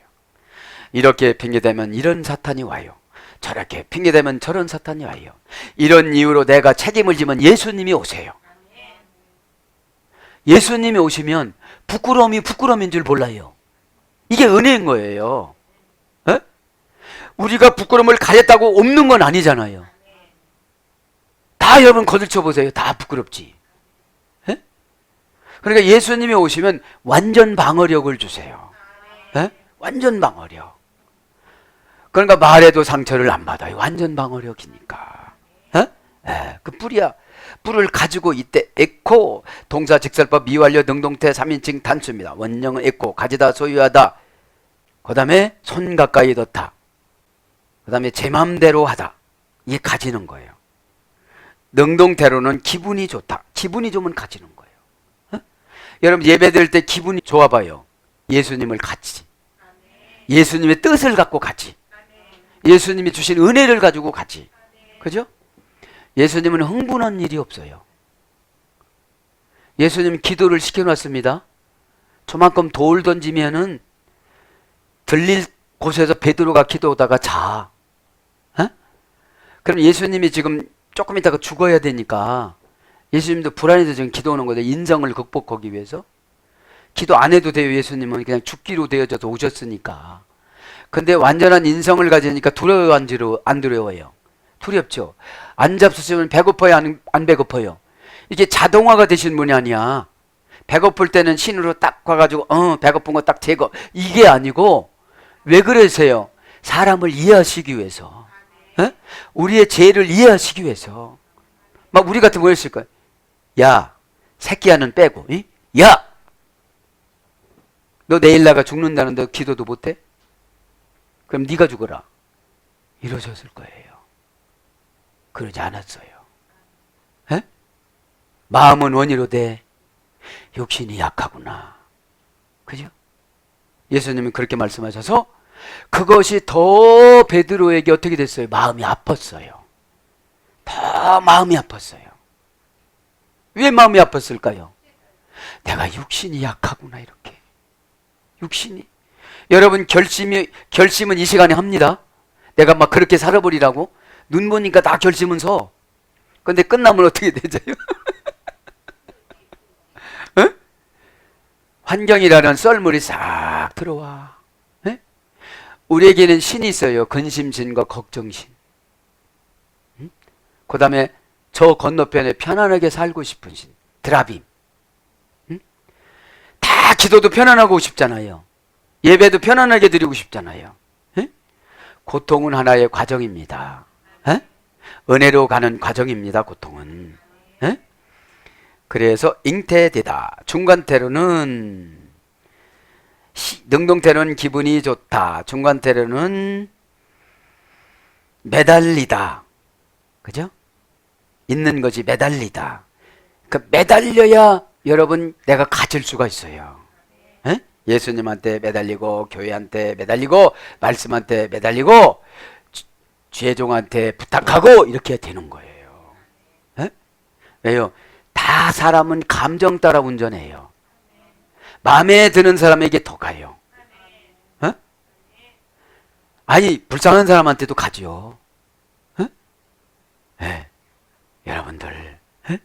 이렇게 핑계대면 이런 사탄이 와요. 저렇게 핑계대면 저런 사탄이 와요. 이런 이유로 내가 책임을 지면 예수님이 오세요. 예수님이 오시면 부끄러움이 부끄러움인 줄 몰라요. 이게 은혜인 거예요. 에? 우리가 부끄러움을 가졌다고 없는 건 아니잖아요. 다 여러분 거들쳐 보세요. 다 부끄럽지. 에? 그러니까 예수님이 오시면 완전 방어력을 주세요. 에? 완전 방어력. 그러니까 말해도 상처를 안 받아요. 완전 방어력이니까. 에? 에, 그 뿔이야. 뿔을 가지고 이때 에코, 동사 직설법 미완료 능동태 3인칭 단수입니다. 원형은 에코, 가지다 소유하다. 그 다음에 손 가까이 뒀다. 그 다음에 제 맘대로 하다. 이게 가지는 거예요. 능동태로는 기분이 좋다. 기분이 좋으면 가지는 거예요. 어? 여러분 예배 드릴 때 기분이 좋아 봐요. 예수님을 가지. 예수님의 뜻을 갖고 가지. 예수님이 주신 은혜를 가지고 가지. 그죠? 예수님은 흥분한 일이 없어요. 예수님 기도를 시켜놨습니다. 저만큼 돌 던지면은 들릴 곳에서 베드로가 기도하다가 자. 어? 그럼 예수님이 지금 조금 있다가 죽어야 되니까 예수님도 불안해서 지금 기도하는 거죠. 인성을 극복하기 위해서. 기도 안 해도 돼요. 예수님은 그냥 죽기로 되어져서 오셨으니까. 근데 완전한 인성을 가지니까 안 두려워요. 두렵죠. 안 잡수시면 배고파요, 안 배고파요? 이게 자동화가 되신 분이 아니야. 배고플 때는 신으로 딱 가가지고 배고픈 거 딱 제거. 이게 아니고 왜 그러세요? 사람을 이해하시기 위해서. 에? 우리의 죄를 이해하시기 위해서. 막 우리 같은 거 했을 거예요. 야, 새끼야는 빼고. 이? 야! 너 내일 나가 죽는다는데 기도도 못해? 그럼 네가 죽어라. 이러셨을 거예요. 그러지 않았어요. 에? 마음은 원이로되 육신이 약하구나. 그죠? 예수님은 그렇게 말씀하셔서 그것이 더 베드로에게 어떻게 됐어요? 마음이 아팠어요. 더 마음이 아팠어요. 왜 마음이 아팠을까요? 내가 육신이 약하구나. 이렇게 육신이. 여러분 결심은 이 시간에 합니다. 내가 막 그렇게 살아버리라고. 눈 보니까 다 결심은 서. 근데 끝나면 어떻게 되죠? 어? 환경이라는 썰물이 싹 들어와. 에? 우리에게는 신이 있어요. 근심신과 걱정신. 그 다음에 저 건너편에 편안하게 살고 싶은 신. 드라빔. 다 기도도 편안하고 싶잖아요. 예배도 편안하게 드리고 싶잖아요. 에? 고통은 하나의 과정입니다. 에? 은혜로 가는 과정입니다. 고통은. 에? 그래서 잉태되다. 중간태로는 능동태로는 기분이 좋다. 중간태로는 매달리다. 그죠? 있는 것이 매달리다. 그 매달려야 여러분 내가 가질 수가 있어요. 에? 예수님한테 매달리고 교회한테 매달리고 말씀한테 매달리고 죄종한테 부탁하고 이렇게 되는 거예요. 에? 왜요? 다 사람은 감정 따라 운전해요. 마음에 드는 사람에게 더 가요. 에? 아니 불쌍한 사람한테도 가죠. 에? 에? 여러분들 에?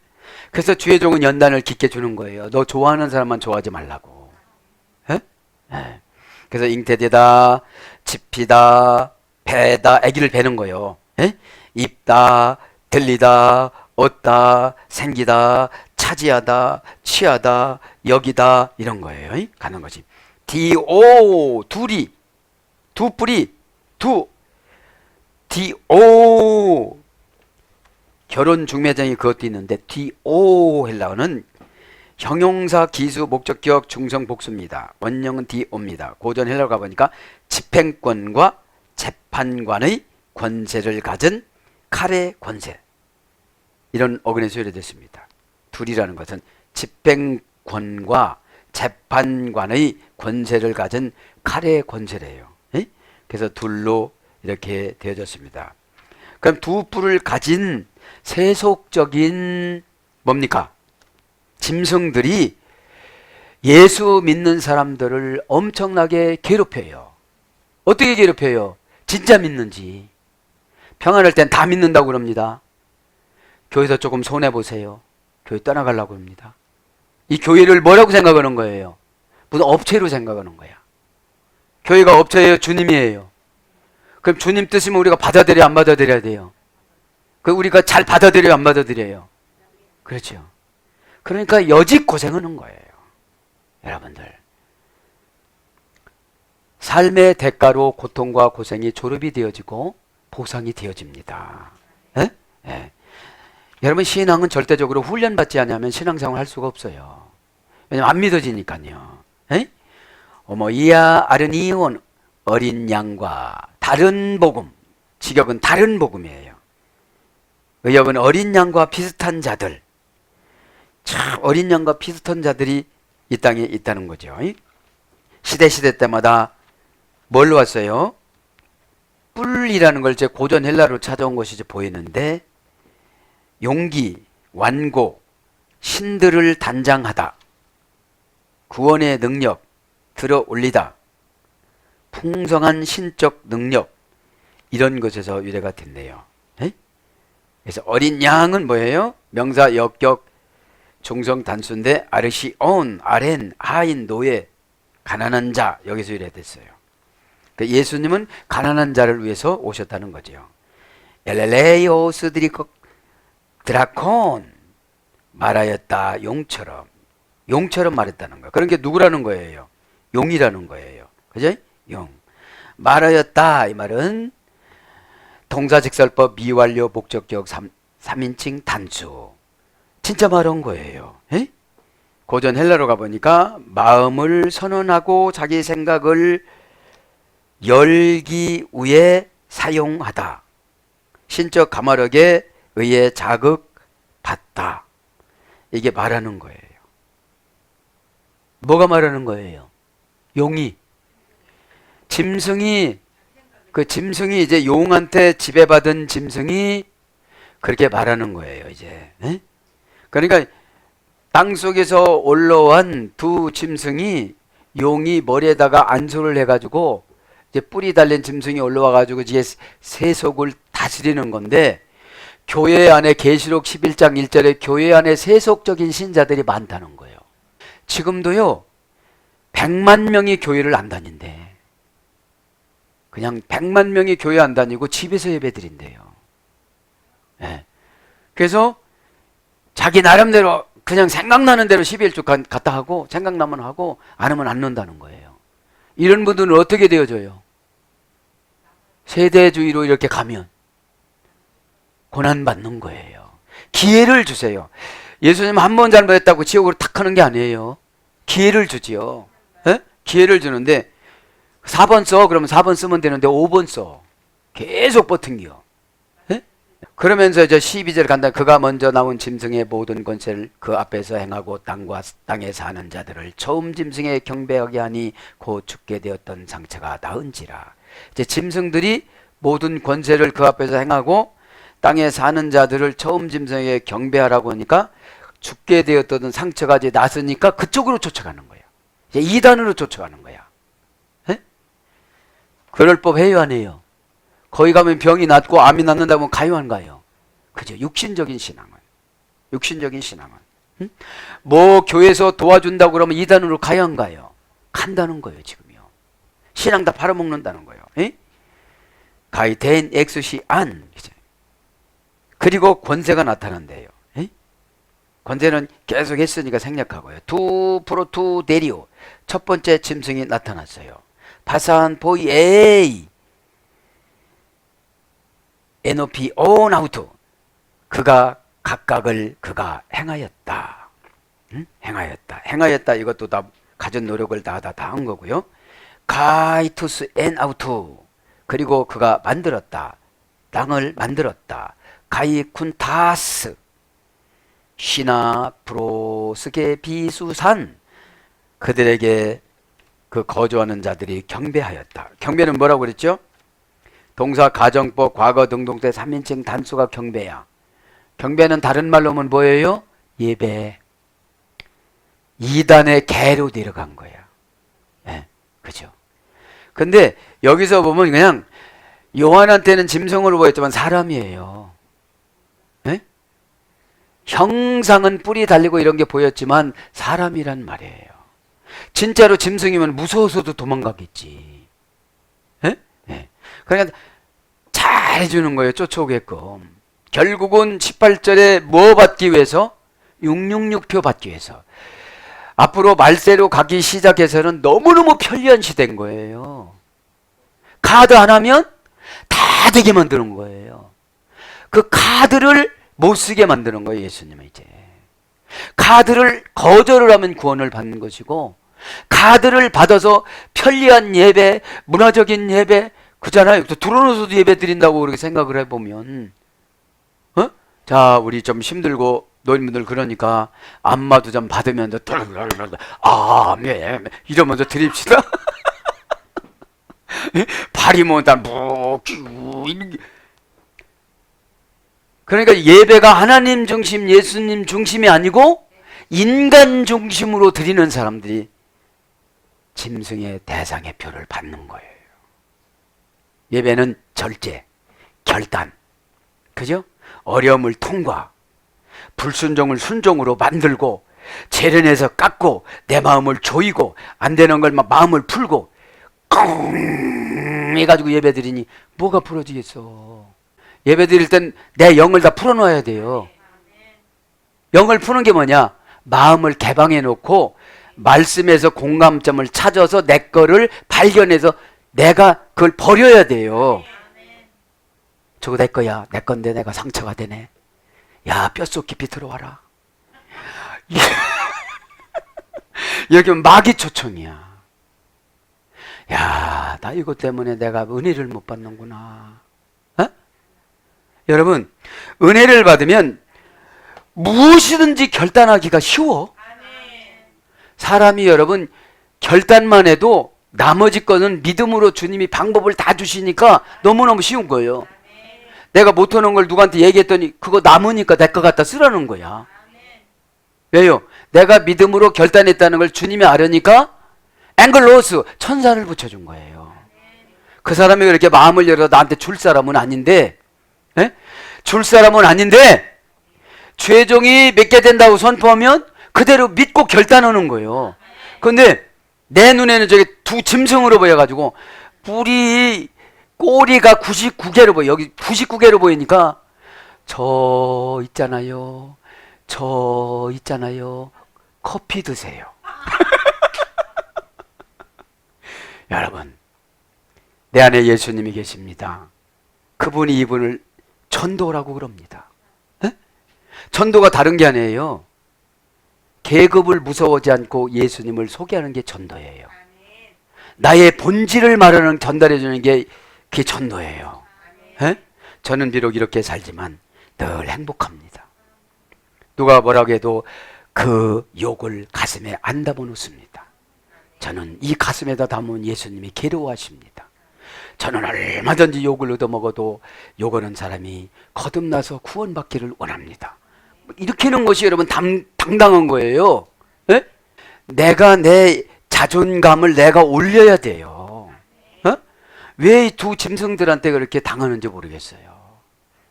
그래서 주의종은 연단을 깊게 주는 거예요. 너 좋아하는 사람만 좋아하지 말라고. 에? 에. 그래서 잉태되다, 집히다, 배다, 아기를 베는 거예요. 에? 입다, 들리다, 얻다, 생기다, 차지하다, 취하다, 여기다 이런 거예요. 가는 거지. DO 둘이 두 뿌리 DO 결혼 중매장이 그것도 있는데 DO 헬라어는 형용사 기수 목적격 중성 복수입니다. 원형은 DO입니다. 고전 헬라어 가보니까 집행권과 재판관의 권세를 가진 칼의 권세 이런 어근에서 유래됐습니다. 둘이라는 것은 집행권과 재판관의 권세를 가진 칼의 권세래요. 그래서 둘로 이렇게 되어졌습니다. 그럼 두 뿔을 가진 세속적인 뭡니까? 짐승들이 예수 믿는 사람들을 엄청나게 괴롭혀요. 어떻게 괴롭혀요? 진짜 믿는지. 평안할 땐 다 믿는다고 그럽니다. 교회에서 조금 손해보세요. 교회 떠나가려고 합니다. 이 교회를 뭐라고 생각하는 거예요? 무슨 업체로 생각하는 거야. 교회가 업체예요? 주님이에요? 그럼 주님 뜻이면 우리가 받아들여야 안 받아들여야 돼요? 그 우리가 잘 받아들여야 안 받아들여요? 그렇죠. 그러니까 여직 고생하는 거예요. 여러분들. 삶의 대가로 고통과 고생이 조립이 되어지고 보상이 되어집니다. 에? 예. 여러분 신앙은 절대적으로 훈련받지 않으면 신앙생활 할 수가 없어요. 왜냐면 안 믿어지니까요. 이야 아르니온 어린 양과 다른 복음, 직역은 다른 복음이에요. 의역은 어린 양과 비슷한 자들. 참 어린 양과 비슷한 자들이 이 땅에 있다는 거죠. 시대 때마다 뭘로 왔어요? 뿔이라는 걸 제 고전 헬라로 찾아온 것이 보이는데 용기, 완고, 신들을 단장하다, 구원의 능력, 들어 올리다, 풍성한 신적 능력 이런 것에서 유래가 됐네요. 그래서 어린 양은 뭐예요? 명사 역격 중성 단수인데 아르시온, 아렌, 하인, 노예, 가난한 자 여기서 유래됐어요. 그러니까 예수님은 가난한 자를 위해서 오셨다는 거죠. 엘레레이오스 드라콘 말하였다 용처럼 말했다는 거예요. 그런 게 누구라는 거예요? 용이라는 거예요. 그죠? 용 말하였다 이 말은 동사직설법 미완료 목적격 3인칭 단수 진짜 말한 거예요. 고전 헬라로 가보니까 마음을 선언하고 자기 생각을 열기 위해 사용하다, 신적 감화력에 의해 자극받다 이게 말하는 거예요. 뭐가 말하는 거예요? 용이 짐승이 이제 용한테 지배받은 짐승이 그렇게 말하는 거예요. 이제 그러니까 땅 속에서 올라온 두 짐승이 용이 머리에다가 안수를 해가지고 이제 뿔이 달린 짐승이 올라와가지고 이제 세속을 다스리는 건데 교회 안에 계시록 11장 1절에 교회 안에 세속적인 신자들이 많다는 거예요. 지금도요 100만 명이 교회를 안 다닌대. 그냥 100만 명이 교회 안 다니고 집에서 예배드린대요. 그래서 자기 나름대로 그냥 생각나는 대로 12일주 갔다 하고 생각나면 하고 안 하면 안 논다는 거예요. 이런 분들은 어떻게 되어져요? 세대주의로 이렇게 가면 고난받는 거예요. 기회를 주세요. 예수님 한 번 잘못했다고 지옥으로 탁 하는 게 아니에요. 기회를 주지요. 기회를 주는데 4번 써 그러면 4번 쓰면 되는데 5번 써. 계속 버팅겨. 그러면서 이제 12절 간다. 그가 먼저 나온 짐승의 모든 권세를 그 앞에서 행하고 땅과 땅에 사는 자들을 처음 짐승에 경배하게 하니 곧 죽게 되었던 상처가 나은지라. 이제 짐승들이 모든 권세를 그 앞에서 행하고 땅에 사는 자들을 처음 짐승에게 경배하라고 하니까 죽게 되었던 상처가 이제 났으니까 그쪽으로 쫓아가는 거예요. 이제 2단으로 쫓아가는 거야. 그럴 법 해요 안 해요? 거기 가면 병이 낫고 암이 낫는다면 가요 안 가요? 그죠? 육신적인 신앙은 뭐 교회에서 도와준다고 그러면 2단으로 가요 안 가요? 간다는 거예요 지금요. 신앙 다 팔아먹는다는 거예요. 가이덴 엑수시 안 그리고 권세가 나타난대요. 권세는 계속 했으니까 생략하고요. 두 프로투 데리오, 첫 번째 짐승이 나타났어요. 파산 보이 에이 에노피 오나우투, 그가 각각을 그가 행하였다. 응? 행하였다. 이것도 다 가진 노력을 다 한 거고요. 가이투스 엔 아우투, 그리고 그가 만들었다. 땅을 만들었다. 가이쿤타스 시나 브로스게 비수산, 그들에게 그 거주하는 자들이 경배하였다. 경배는 뭐라고 그랬죠? 동사, 가정법, 과거, 등동태 3인칭 단수가 경배야. 경배는 다른 말로 하면 뭐예요? 예배. 이단의 개로 내려간 거야. 네, 그죠? 근데 여기서 보면 그냥 요한한테는 짐승으로 보였지만 사람이에요. 네? 형상은 뿔이 달리고 이런 게 보였지만 사람이란 말이에요. 진짜로 짐승이면 무서워서도 도망가겠지. 네? 네. 그러니까 잘해주는 거예요. 쫓아오게끔. 결국은 18절에 뭐 받기 위해서? 666표 받기 위해서. 앞으로 말세로 가기 시작해서는 너무너무 편리한 시대인 거예요. 카드 안 하면 다 되게 만드는 거예요. 그 카드를 못 쓰게 만드는 거예요. 예수님은 이제. 카드를 거절을 하면 구원을 받는 것이고, 카드를 받아서 편리한 예배, 문화적인 예배, 그잖아요. 들어놓아서도 예배 드린다고 그렇게 생각을 해보면, 자, 우리 좀 힘들고 노인분들 그러니까 안마도 좀 받으면서 아멘 이러면서 드립시다. 발이 뭐다 그러니까 예배가 하나님 중심, 예수님 중심이 아니고 인간 중심으로 드리는 사람들이 짐승의 대상의 표를 받는 거예요. 예배는 절제, 결단, 그죠? 어려움을 통과, 불순종을 순종으로 만들고, 재련해서 깎고, 내 마음을 조이고, 안 되는 걸 막 마음을 풀고 꽁 해가지고 예배 드리니 뭐가 풀어지겠어. 예배 드릴 땐 내 영을 다 풀어놔야 돼요. 영을 푸는 게 뭐냐? 마음을 개방해 놓고 말씀에서 공감점을 찾아서 내 거를 발견해서 내가 그걸 버려야 돼요. 저거 내 거야. 내 건데 내가 상처가 되네. 야, 뼛속 깊이 들어와라. 여기 마귀 초청이야. 야, 나 이것 때문에 내가 은혜를 못 받는구나. 어? 여러분, 은혜를 받으면 무엇이든지 결단하기가 쉬워. 사람이 여러분 결단만 해도 나머지 거는 믿음으로 주님이 방법을 다 주시니까 너무너무 쉬운 거예요. 내가 못하는 걸 누구한테 얘기했더니 그거 남으니까 내 거 갖다 쓰라는 거야. 왜요? 내가 믿음으로 결단했다는 걸 주님이 알으니까 앵글로스, 천사를 붙여준 거예요. 그 사람이 그렇게 마음을 열어 나한테 줄 사람은 아닌데, 에? 줄 사람은 아닌데 최종이 맺게 된다고 선포하면 그대로 믿고 결단하는 거예요. 그런데 내 눈에는 저게 두 짐승으로 보여가지고 꼬리가 99개로 보여. 여기 99개로 보이니까 저 있잖아요. 커피 드세요. 여러분, 내 안에 예수님이 계십니다. 그분이 이분을 전도라고 그럽니다. 에? 전도가 다른 게 아니에요. 계급을 무서워하지 않고 예수님을 소개하는 게 전도예요. 나의 본질을 말하는, 전달해 주는 게 그게 전도예요. 에? 저는 비록 이렇게 살지만 늘 행복합니다. 누가 뭐라고 해도 그 욕을 가슴에 안 담아 놓습니다. 저는 이 가슴에다 담은 예수님이 괴로워하십니다. 저는 얼마든지 욕을 얻어먹어도 욕하는 사람이 거듭나서 구원받기를 원합니다. 이렇게 하는 것이 여러분 당당한 거예요. 에? 내가 내 자존감을 내가 올려야 돼요. 왜 이 두 짐승들한테 그렇게 당하는지 모르겠어요.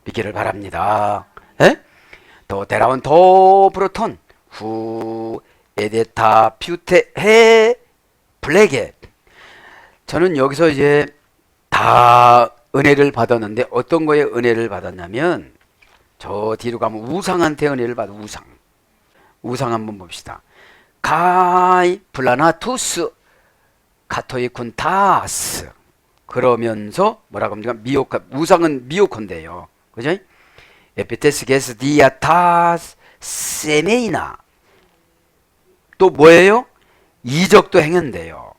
믿기를 바랍니다. 에? 또 데라운 도 브로톤 후 에데타 퓨테 해 블레게. 저는 여기서 이제 다 은혜를 받았는데 어떤 거에 은혜를 받았냐면 저 뒤로 가면 우상한테 은혜를 받아. 우상. 우상 한번 봅시다. 가이 플라나투스 카토이 쿤타스. 그러면서 뭐라고 합니까? 미오카, 우상은 미오콘데요. 그죠? 에피테스게스 디아타스 세메이나. 또 뭐예요? 이적도 행한대요.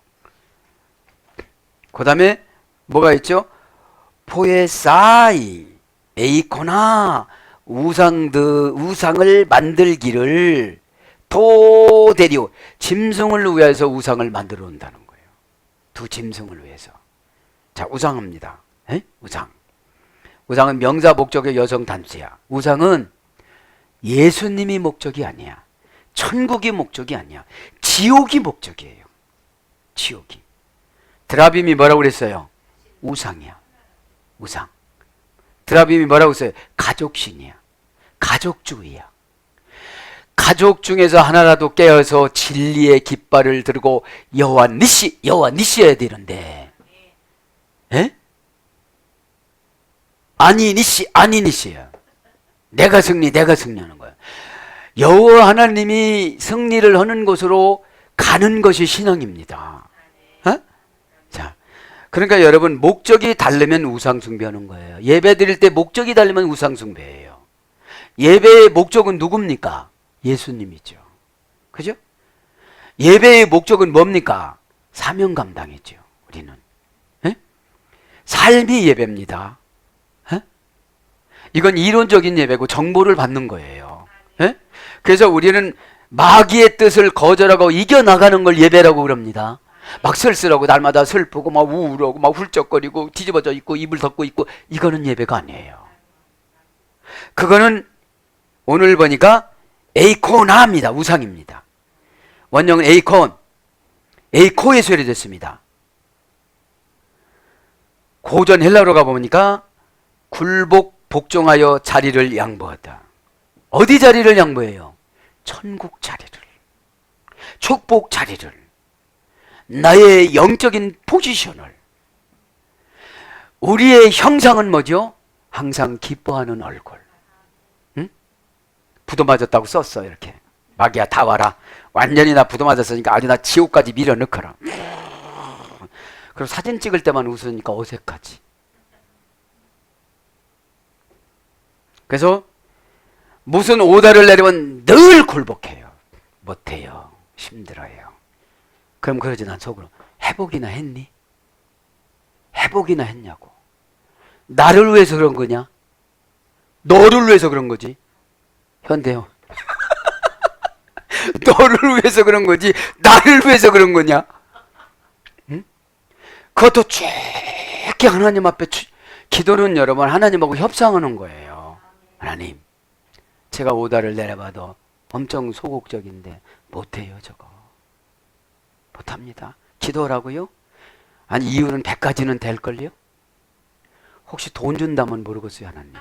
그 다음에 뭐가 있죠? 포에사이 에이코나. 우상을 만들기를 도데리오. 짐승을 위해서 우상을 만들어 온다는 거예요. 두 짐승을 위해서. 자, 우상입니다. 에? 우상. 우상은 명사 목적의 여성 단수야. 우상은 예수님이 목적이 아니야. 천국이 목적이 아니야. 지옥이 목적이에요. 지옥이. 드라빔이 뭐라고 그랬어요? 우상이야. 우상. 드라빔이 뭐라고 했어요? 가족신이야. 가족주의야. 가족 중에서 하나라도 깨어서 진리의 깃발을 들고 여호와 니시 해야 되는데, 에? 아니 니시야. 내가 승리하는 거야. 여호와 하나님이 승리를 하는 곳으로 가는 것이 신앙입니다. 어? 자, 그러니까 여러분, 목적이 다르면 우상 숭배하는 거예요. 예배 드릴 때 목적이 다르면 우상 숭배예요. 예배의 목적은 누굽니까? 예수님이죠. 그죠? 예배의 목적은 뭡니까? 사명 감당이죠. 우리는. 에? 삶이 예배입니다. 에? 이건 이론적인 예배고 정보를 받는 거예요. 에? 그래서 우리는 마귀의 뜻을 거절하고 이겨나가는 걸 예배라고 그럽니다. 막 쓸쓸하고 날마다 슬프고 막 우울하고 막 훌쩍거리고 뒤집어져 있고 이불 덮고 있고, 이거는 예배가 아니에요. 그거는 오늘 보니까 에이코나입니다. 우상입니다. 원형은 에이코에서 유래됐습니다. 고전 헬라어로 가보니까 굴복 복종하여 자리를 양보하다. 어디 자리를 양보해요? 천국 자리를, 축복 자리를, 나의 영적인 포지션을. 우리의 형상은 뭐죠? 항상 기뻐하는 얼굴. 응? 부도 맞았다고 썼어. 이렇게 마귀야 다 와라. 완전히 나 부도 맞았으니까 아주 나 지옥까지 밀어넣거라. 그리고 사진 찍을 때만 웃으니까 어색하지. 그래서 무슨 오다를 내리면 늘 굴복해요. 못해요. 힘들어요. 그럼 그러지, 난 속으로 회복이나 했니? 회복이나 했냐고. 나를 위해서 그런 거냐? 너를 위해서 그런 거지. 현대요. 너를 위해서 그런 거지 나를 위해서 그런 거냐? 응? 그것도 쭉 하나님 앞에 기도는 여러분 하나님하고 협상하는 거예요. 하나님, 제가 오다를 내려봐도 엄청 소극적인데 못해요. 저거 못합니다. 기도하라고요? 아니, 이유는 100가지는 될걸요? 혹시 돈 준다면 모르겠어요. 하나님.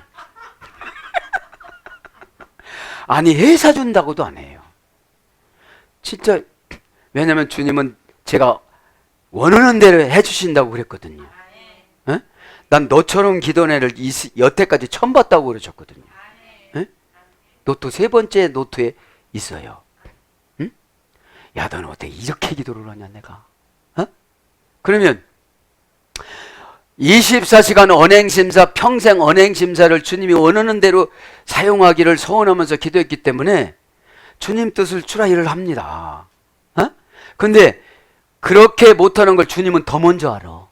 아니, 회사 준다고도 안 해요. 진짜. 왜냐면 주님은 제가 원하는 대로 해주신다고 그랬거든요. 에? 난 너처럼 기도내를 여태까지 처음 봤다고 그러셨거든요. 에? 노트 3번째 노트에 있어요. 응? 야, 너는 어떻게 이렇게 기도를 하냐 내가. 어? 그러면 24시간 언행심사, 평생 언행심사를 주님이 원하는 대로 사용하기를 소원하면서 기도했기 때문에 주님 뜻을 추라이를 합니다. 어? 근데 그렇게 못하는 걸 주님은 더 먼저 알아.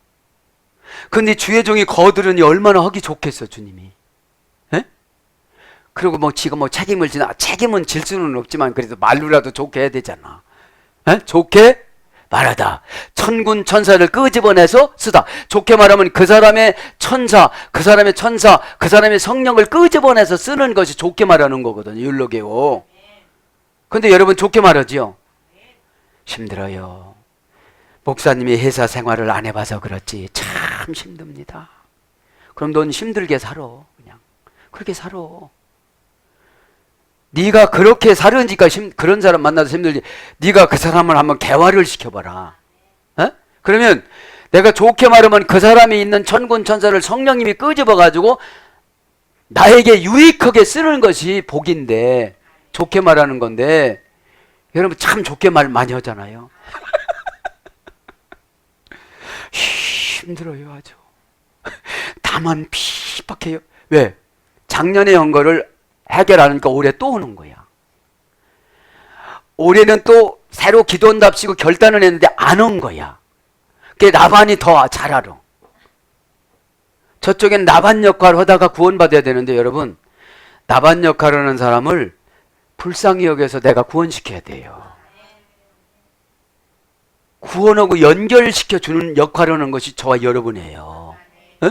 근데 주의 종이 거들으니 얼마나 하기 좋겠어, 주님이. 에? 그리고 뭐 지금 뭐 책임을 지나, 책임은 질 수는 없지만 그래도 말로라도 좋게 해야 되잖아. 에? 좋게 말하다. 천군 천사를 끄집어내서 쓰다. 좋게 말하면 그 사람의 천사, 그 사람의 성령을 끄집어내서 쓰는 것이 좋게 말하는 거거든요. 율로게오. 근데 여러분 좋게 말하지요? 힘들어요. 목사님이 회사 생활을 안 해봐서 그렇지 참 힘듭니다. 그럼 넌 힘들게 살아. 그냥 그렇게 살아. 네가 그렇게 살으니까 그런 사람 만나서 힘들지. 네가 그 사람을 한번 개화를 시켜봐라. 에? 그러면 내가 좋게 말하면 그 사람이 있는 천군 천사를 성령님이 끄집어가지고 나에게 유익하게 쓰는 것이 복인데, 좋게 말하는 건데 여러분 참 좋게 말 많이 하잖아요. 힘들어요 아주. 다만 핍박해요. 왜? 작년에 한 거를 해결하니까 올해 또 오는 거야. 올해는 또 새로 기도한답시고 결단을 했는데 안 온 거야. 그게 나반이 더 잘 알아. 저쪽엔 나반 역할을 하다가 구원받아야 되는데 여러분, 나반 역할을 하는 사람을 불쌍히 여겨서 내가 구원시켜야 돼요. 구원하고 연결시켜주는 역할을 하는 것이 저와 여러분이에요. 어?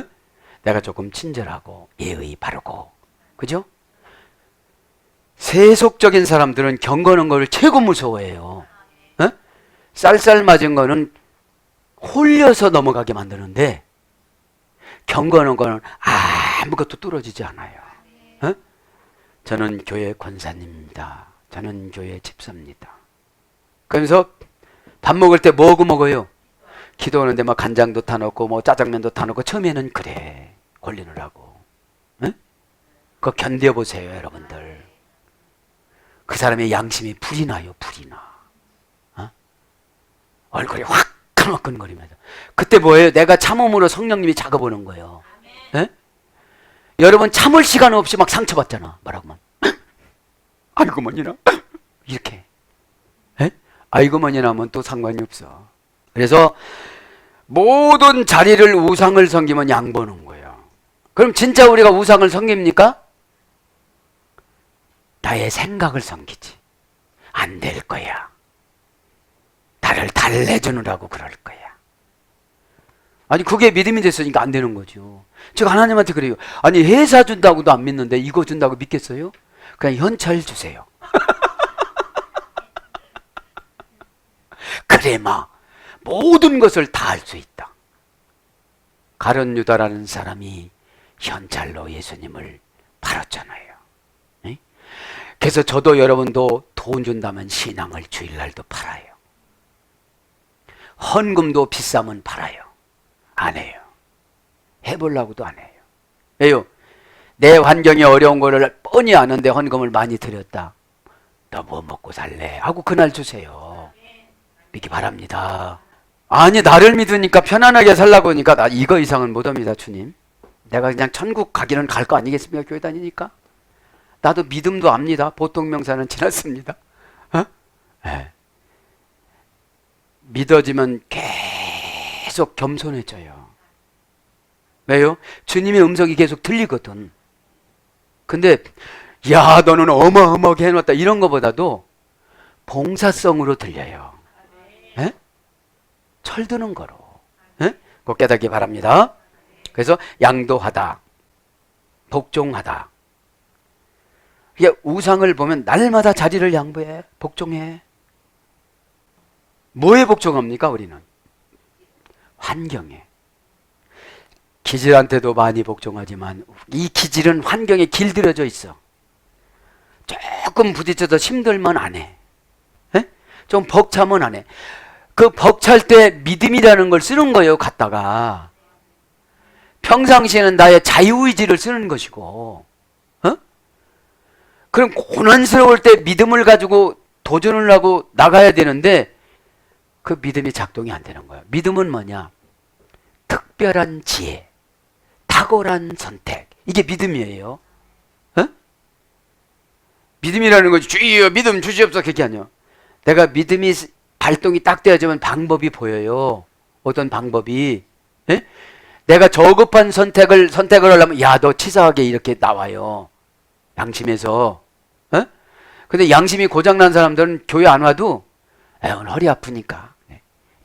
내가 조금 친절하고 예의 바르고, 그죠? 세속적인 사람들은 경건한 걸 최고 무서워해요. 어? 쌀쌀 맞은 거는 홀려서 넘어가게 만드는데 경건한 거는 아무것도 뚫어지지 않아요. 어? 저는 교회 권사님입니다. 저는 교회 집사입니다. 그러면서 밥 먹을 때 뭐하고 먹어요? 기도하는데 막 간장도 다 넣고 뭐 짜장면도 다 넣고 처음에는 그래 걸리느라고. 어? 그거 견뎌보세요 여러분들. 그 사람의 양심이 불이 나요. 불이 나. 어? 얼굴이 화끈화끈거리면서. 그때 뭐예요? 내가 참음으로 성령님이 작업하는 거예요. 예? 여러분 참을 시간 없이 막 상처받잖아. 뭐라고만. 아이고 뭐니나. 이렇게. 예? 아이고 뭐니나 하면 또 상관이 없어. 그래서 모든 자리를 우상을 섬기면 양보는 거예요. 그럼 진짜 우리가 우상을 섬깁니까? 나의 생각을 섬기지. 안 될 거야. 나를 달래주느라고 그럴 거야. 아니 그게 믿음이 됐으니까 안 되는 거죠. 제가 하나님한테 그래요. 아니 회사 준다고도 안 믿는데 이거 준다고 믿겠어요? 그냥 현찰 주세요. 그래마 모든 것을 다 할 수 있다. 가룟 유다라는 사람이 현찰로 예수님을 팔았잖아요. 네? 그래서 저도 여러분도 돈 준다면 신앙을 주일날도 팔아요. 헌금도 비싸면 팔아요. 안 해요. 해보려고도 안 해요. 왜요? 내 환경이 어려운 거를 뻔히 아는데 헌금을 많이 드렸다. 너 뭐 먹고 살래? 하고 그날 주세요. 믿기 바랍니다. 아니 나를 믿으니까 편안하게 살라고 하니까 나 이거 이상은 못합니다 주님. 내가 그냥 천국 가기는 갈 거 아니겠습니까? 교회 다니니까. 나도 믿음도 압니다. 보통 명사는 지났습니다. 어? 네. 믿어지면 계속 겸손해져요. 왜요? 주님의 음성이 계속 들리거든. 근데 야 너는 어마어마하게 해놨다 이런 거보다도 봉사성으로 들려요. 에? 철드는 거로. 에? 꼭 깨닫기 바랍니다. 그래서 양도하다, 복종하다. 이게 우상을 보면 날마다 자리를 양보해, 복종해. 뭐에 복종합니까 우리는? 환경에. 기질한테도 많이 복종하지만 이 기질은 환경에 길들여져 있어. 조금 부딪혀서 힘들면 안 해. 에? 좀 벅차면 안 해. 그 벅찰 때 믿음이라는 걸 쓰는 거예요. 갖다가 평상시에는 나의 자유의지를 쓰는 것이고, 어? 그럼 고난스러울 때 믿음을 가지고 도전을 하고 나가야 되는데 그 믿음이 작동이 안 되는 거예요. 믿음은 뭐냐? 특별한 지혜, 탁월한 선택. 이게 믿음이에요. 어? 믿음이라는 것이 주여 믿음 주시옵소서 그게 아니야. 내가 믿음이 발동이 딱 되어지면 방법이 보여요. 어떤 방법이. 에? 내가 저급한 선택을 하려면 야 너 치사하게 이렇게 나와요. 양심에서. 어? 근데 양심이 고장난 사람들은 교회 안 와도 오늘 허리 아프니까.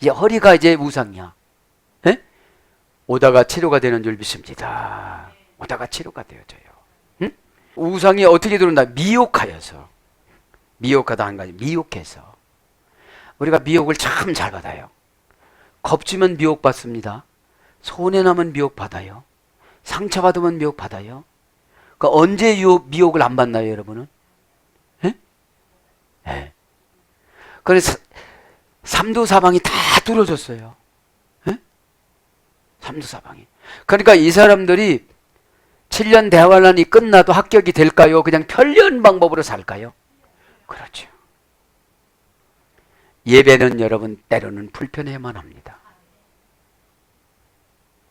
이제 허리가 이제 우상이야. 에? 오다가 치료가 되는 줄 믿습니다. 오다가 치료가 되어져요. 응? 우상이 어떻게 들어온다? 미혹하여서. 미혹하다 한 가지. 미혹해서. 우리가 미혹을 참 잘 받아요. 겁주면 미혹받습니다. 손해나면 미혹받아요. 상처받으면 미혹받아요. 그러니까 언제 미혹을 안 받나요 여러분은? 예? 예. 그래서 삼두사방이 다 뚫어졌어요. 예? 삼두사방이. 그러니까 이 사람들이 7년 대환란이 끝나도 합격이 될까요? 그냥 편리한 방법으로 살까요? 그렇죠. 예배는 여러분 때로는 불편해야만 합니다.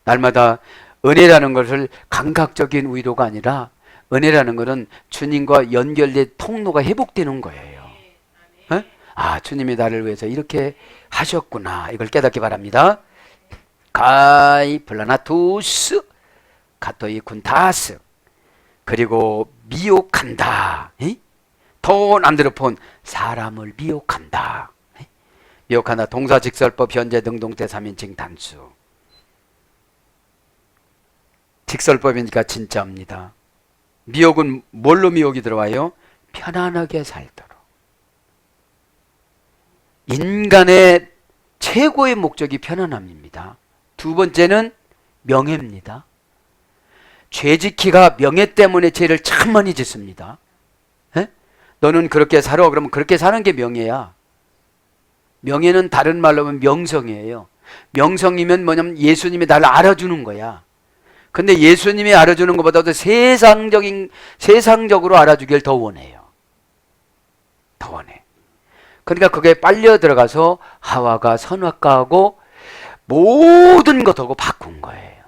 날마다 은혜라는 것을 감각적인 위로가 아니라 은혜라는 것은 주님과 연결된 통로가 회복되는 거예요. 에? 아, 주님이 나를 위해서 이렇게 하셨구나. 이걸 깨닫기 바랍니다. 가이 플라나투스 가토이 군타스. 그리고 미혹한다. 돈 안 들어본 사람을 미혹한다. 미혹한다. 동사직설법 현재 능동태 3인칭 단수. 직설법이니까 진짜입니다. 미혹은 뭘로 미혹이 들어와요? 편안하게 살도록. 인간의 최고의 목적이 편안함입니다. 두 번째는 명예입니다. 죄짓기가 명예 때문에 죄를 참 많이 짓습니다. 에? 너는 그렇게 살아. 그러면 그렇게 사는 게 명예야. 명예는 다른 말로 하면 명성이에요. 명성이면 뭐냐면 예수님이 나를 알아주는 거야. 근데 예수님이 알아주는 것보다도 세상적으로 알아주길 더 원해요. 더 원해. 그러니까 그게 빨려 들어가서 하와가 선악과하고 모든 것하고 바꾼 거예요.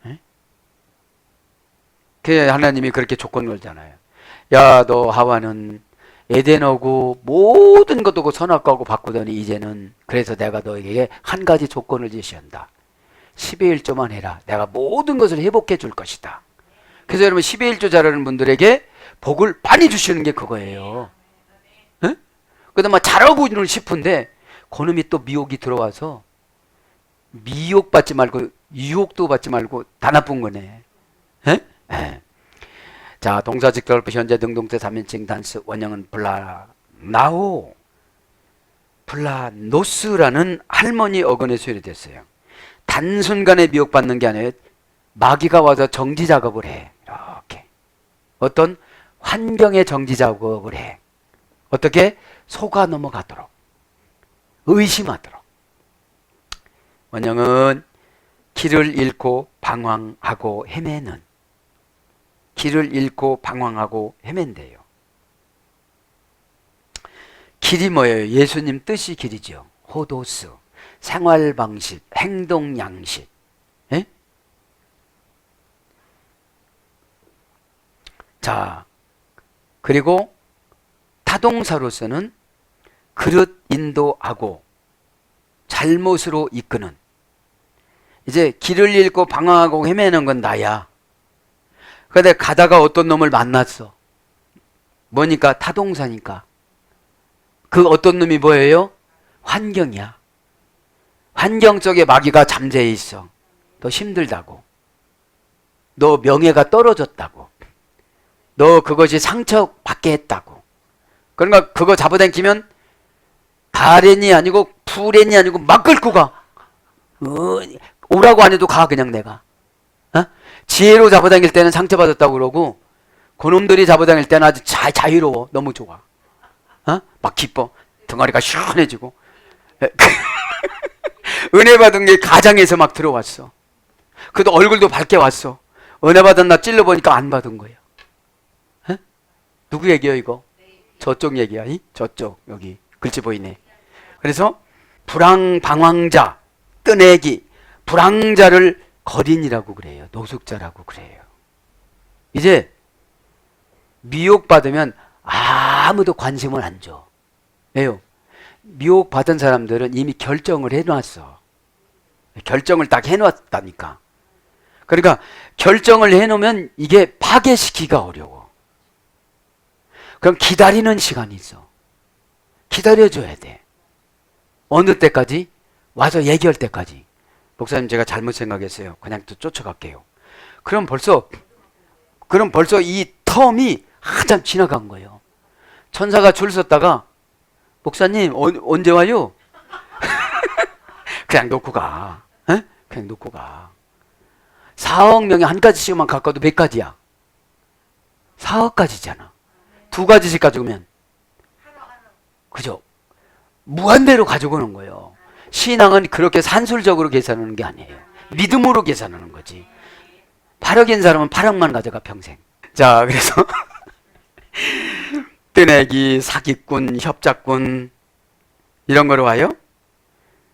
네? 그 하나님이 그렇게 조건 걸잖아요. 야, 너 하와는 에덴하고 모든 것하고 선악과하고 바꾸더니 이제는 그래서 내가 너에게 한 가지 조건을 제시한다. 10의 1조만 해라. 내가 모든 것을 회복해 줄 것이다. 그래서 여러분 10의 1조 잘하는 분들에게 복을 많이 주시는 게 그거예요. 네? 그러다 막 잘하고 싶은데 그놈이 또 미혹이 들어와서 미혹받지 말고 유혹도 받지 말고 다 나쁜 거네. 네? 네. 자, 동사직설법 현재 능동태 3인칭 단수 원형은 플라나오 플라노스라는 할머니 어근에 수혈됐어요. 단순간에 미혹받는 게 아니라 마귀가 와서 정지 작업을 해. 이렇게 어떤 환경의 정지 작업을 해. 어떻게? 속아 넘어가도록, 의심하도록. 원형은 길을 잃고 방황하고 헤매는, 길을 잃고 방황하고 헤맨대요. 길이 뭐예요? 예수님 뜻이 길이죠. 호도스, 생활방식, 행동양식. 예? 자, 그리고 타동사로서는 그릇 인도하고 잘못으로 이끄는. 이제 길을 잃고 방황하고 헤매는 건 나야. 근데 가다가 어떤 놈을 만났어. 뭐니까? 타동사니까. 그 어떤 놈이 뭐예요? 환경이야. 환경 속에 마귀가 잠재해 있어. 너 힘들다고. 너 명예가 떨어졌다고. 너 그것이 상처받게 했다고. 그러니까 그거 잡아당기면 가렌이 아니고 푸렌이 아니고 막 끌고 가. 오라고 안 해도 가 그냥 내가. 지혜로 잡아당길 때는 상처받았다고 그러고 그놈들이 잡아당길 때는 아주 자유로워. 너무 좋아. 막 기뻐. 등아리가 시원해지고. 은혜 받은 게 가장에서 막 들어왔어. 그래도 얼굴도 밝게 왔어. 은혜 받은 나 찔러보니까 안 받은 거예요. 누구 얘기야 이거? 저쪽 얘기야. 저쪽 여기 글씨 보이네. 그래서 불황방황자, 뜨내기, 불황자를 거린이라고 그래요. 노숙자라고 그래요. 이제 미혹받으면 아무도 관심을 안 줘. 왜요? 미혹받은 사람들은 이미 결정을 해놨어. 결정을 딱 해놨다니까. 그러니까 결정을 해놓으면 이게 파괴시키기가 어려워. 그럼 기다리는 시간이 있어. 기다려줘야 돼. 어느 때까지? 와서 얘기할 때까지. 목사님 제가 잘못 생각했어요. 그냥 또 쫓아갈게요. 그럼 벌써 이 텀이 한참 지나간 거예요. 천사가 줄 섰다가 목사님 언제 와요? 그냥 놓고 가. 에? 그냥 놓고 가. 4억 명이 한 가지씩만 가까워도 몇 가지야? 4억 가지잖아. 두 가지씩 가져오면 그죠? 무한대로 가져오는 거예요. 신앙은 그렇게 산술적으로 계산하는 게 아니에요. 믿음으로 계산하는 거지. 8억인 사람은 8억만 가져가 평생. 자, 그래서 뜨내기, 사기꾼, 협작꾼 이런 거로 와요.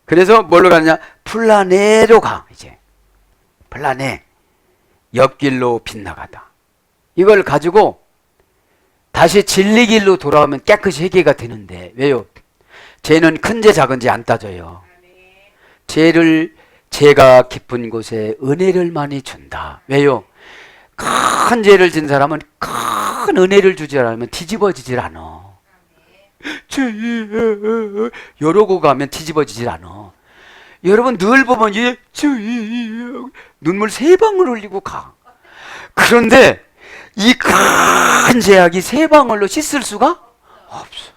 그래서 뭘로 가느냐? 플라네로 가. 이제 플라네, 옆길로 빗나가다. 이걸 가지고 다시 진리 길로 돌아오면 깨끗이 회개가 되는데, 왜요? 죄는 큰 죄 작은 죄 안 따져요. 죄가 깊은 곳에 은혜를 많이 준다. 왜요? 큰 죄를 진 사람은 큰 은혜를 주지 않으면 뒤집어지질 않아. 이러고 가면 뒤집어지질 않아. 여러분 늘 보면 눈물 3방울 흘리고 가. 그런데 이 큰 죄악이 3방울로 씻을 수가 없어.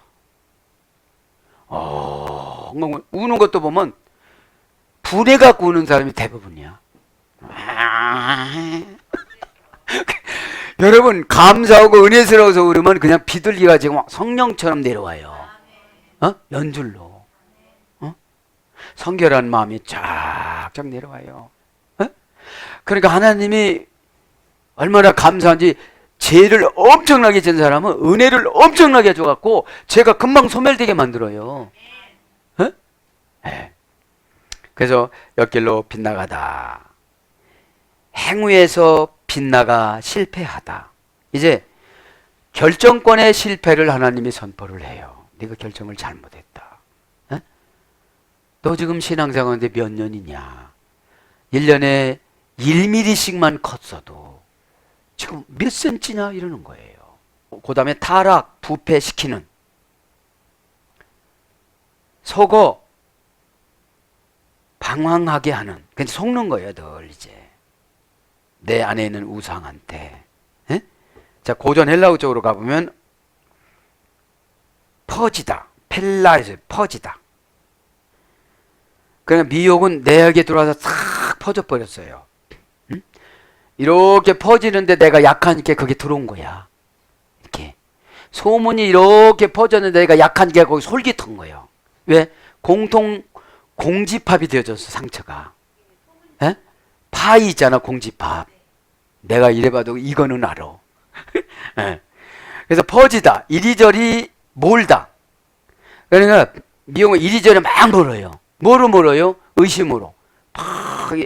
우는 것도 보면 분해갖고 우는 사람이 대부분이야. 여러분 감사하고 은혜스러워서 울으면 그냥 비둘기가 지금 성령처럼 내려와요. 연줄로. 성결한 마음이 쫙쫙 내려와요. 그러니까 하나님이 얼마나 감사한지, 죄를 엄청나게 진 사람은 은혜를 엄청나게 줘갖고 죄가 금방 소멸되게 만들어요. 그래서 옆길로 빗나가다. 행위에서 빗나가 실패하다. 이제 결정권의 실패를 하나님이 선포를 해요. 네가 결정을 잘못했다. 너 지금 신앙생활인데 몇 년이냐? 1년에 1mm씩만 컸어도 지금 몇 센치냐? 이러는 거예요. 그 다음에 타락, 부패시키는, 속어, 방황하게 하는, 그냥 속는 거예요. 늘 이제 내 안에 있는 우상한테. 자, 고전 헬라어 쪽으로 가보면 퍼지다, 펠라에서 퍼지다. 그러니까 미혹은 내에게 들어와서 싹 퍼져버렸어요. 이렇게 퍼지는데 내가 약하니까 그게 들어온 거야. 이렇게 소문이 이렇게 퍼졌는데 내가 약하니까 거기 솔깃한 거예요. 왜? 공집합이 되어졌어. 상처가. 파이 있잖아. 공집합. 내가 이래봐도 이거는 알아. 그래서 퍼지다, 이리저리 몰다. 그러니까 미혹은 이리저리 막 몰아요. 뭐로 몰아요? 의심으로,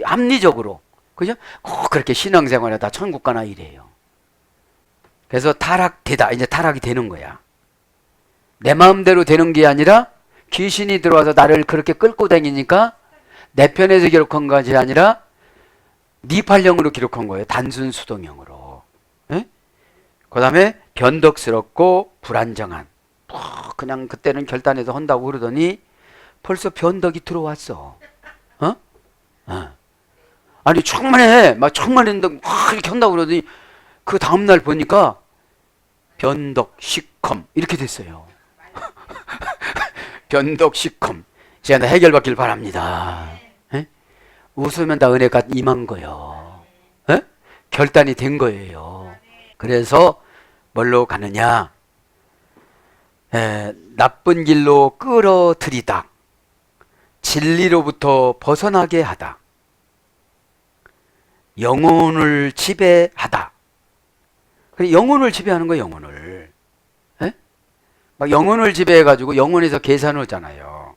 합리적으로. 그죠? 꼭 그렇게 신앙생활하다 천국 가나 이래요. 그래서 타락되다. 이제 타락이 되는 거야. 내 마음대로 되는 게 아니라 귀신이 들어와서 나를 그렇게 끌고 다니니까 내 편에서 기록한 것이 아니라 니팔령으로 기록한 거예요. 단순 수동형으로. 그 다음에 변덕스럽고 불안정한. 그냥 그때는 결단해서 한다고 그러더니 벌써 변덕이 들어왔어. 아니 충만해. 막 충만했는데 막 이렇게 한다고 그러더니 그 다음날 보니까 변덕, 시컴 이렇게 됐어요. 변덕, 시컴. 제가 해결받길 바랍니다. 웃으면 다 은혜가 임한 거예요. 결단이 된 거예요. 그래서 뭘로 가느냐? 나쁜 길로 끌어들이다. 진리로부터 벗어나게 하다. 영혼을 지배하다. 영혼을 지배하는 거예요. 영혼을. 막 영혼을 지배해가지고 영혼에서 계산을 하잖아요.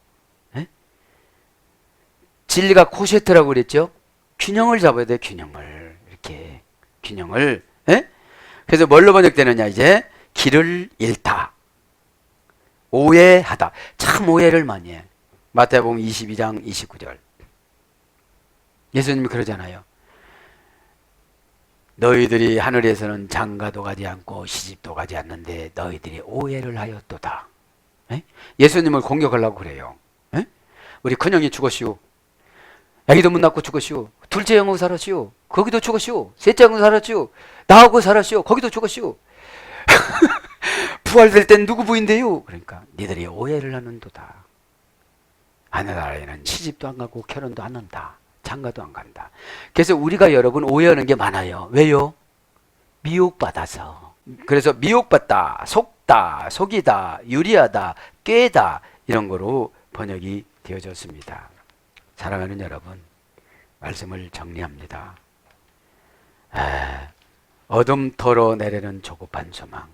진리가 코세트라고 그랬죠. 균형을 잡아야 돼요. 균형을. 이렇게 균형을. 그래서 뭘로 번역되느냐? 이제 길을 잃다, 오해하다. 참 오해를 많이 해. 마태복음 22장 29절. 예수님이 그러잖아요. 너희들이 하늘에서는 장가도 가지 않고 시집도 가지 않는데 너희들이 오해를 하였도다. 예수님을 공격하려고 그래요. 우리 큰형이 죽었시오. 애기도 못 낳고 죽었시오. 둘째 형하고 살았시오. 거기도 죽었시오. 셋째 형하고 살았시오. 나하고 살았시오. 거기도 죽었시오. 부활될 땐 누구 부인데요? 그러니까 니들이 오해를 하는도다. 하늘나라에는 시집도 안 가고 결혼도 안 한다. 장가도 안 간다. 그래서 우리가 여러분 오해하는 게 많아요. 왜요? 미혹받아서. 그래서 미혹받다, 속다, 속이다, 유리하다, 꾀다 이런 거로 번역이 되어졌습니다. 사랑하는 여러분, 말씀을 정리합니다. 어둠 털어내려는 조급한 소망.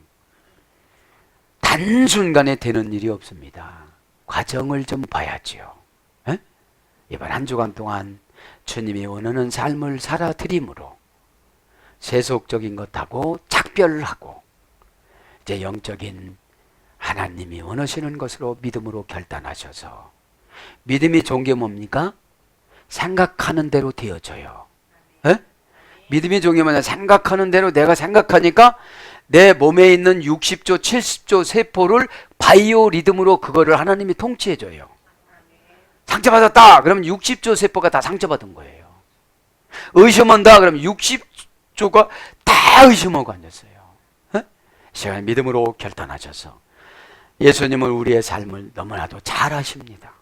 단순간에 되는 일이 없습니다. 과정을 좀 봐야지요. 에? 이번 한 주간 동안 주님이 원하는 삶을 살아드림으로 세속적인 것하고 작별하고 이제 영적인 하나님이 원하시는 것으로 믿음으로 결단하셔서, 믿음이 좋은 게 뭡니까? 생각하는 대로 되어져요. 에? 믿음이 좋은 게 뭐냐? 생각하는 대로 내가 생각하니까 내 몸에 있는 60조 70조 세포를 바이오 리듬으로 그거를 하나님이 통치해줘요. 상처받았다 그러면 60조 세포가 다 상처받은 거예요. 의심한다 그러면 60조가 다 의심하고 앉았어요. 시간에 믿음으로 결단하셔서 예수님은 우리의 삶을 너무나도 잘 아십니다.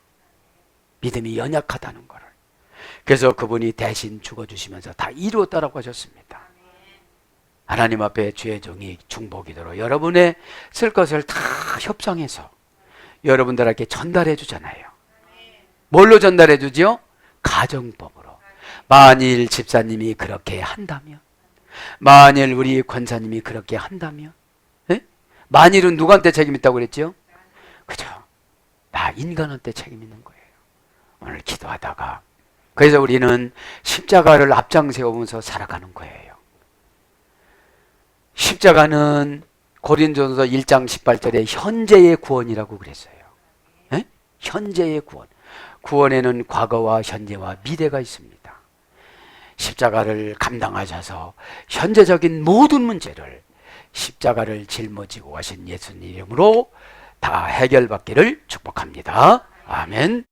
믿음이 연약하다는 것을. 그래서 그분이 대신 죽어주시면서 다 이루었다라고 하셨습니다. 하나님 앞에 주의 종이 중보기도로 여러분의 쓸 것을 다 협상해서 여러분들에게 전달해 주잖아요. 뭘로 전달해 주지요? 가정법으로. 만일 집사님이 그렇게 한다면, 만일 우리 권사님이 그렇게 한다면, 에? 만일은 누구한테 책임 있다고 그랬지요? 그죠? 나 인간한테 책임 있는 거예요. 오늘 기도하다가 그래서 우리는 십자가를 앞장세우면서 살아가는 거예요. 십자가는 고린도전서 1장 18절에 현재의 구원이라고 그랬어요. 에? 현재의 구원. 구원에는 과거와 현재와 미래가 있습니다. 십자가를 감당하셔서 현재적인 모든 문제를 십자가를 짊어지고 가신 예수님 이름으로 다 해결받기를 축복합니다. 아멘.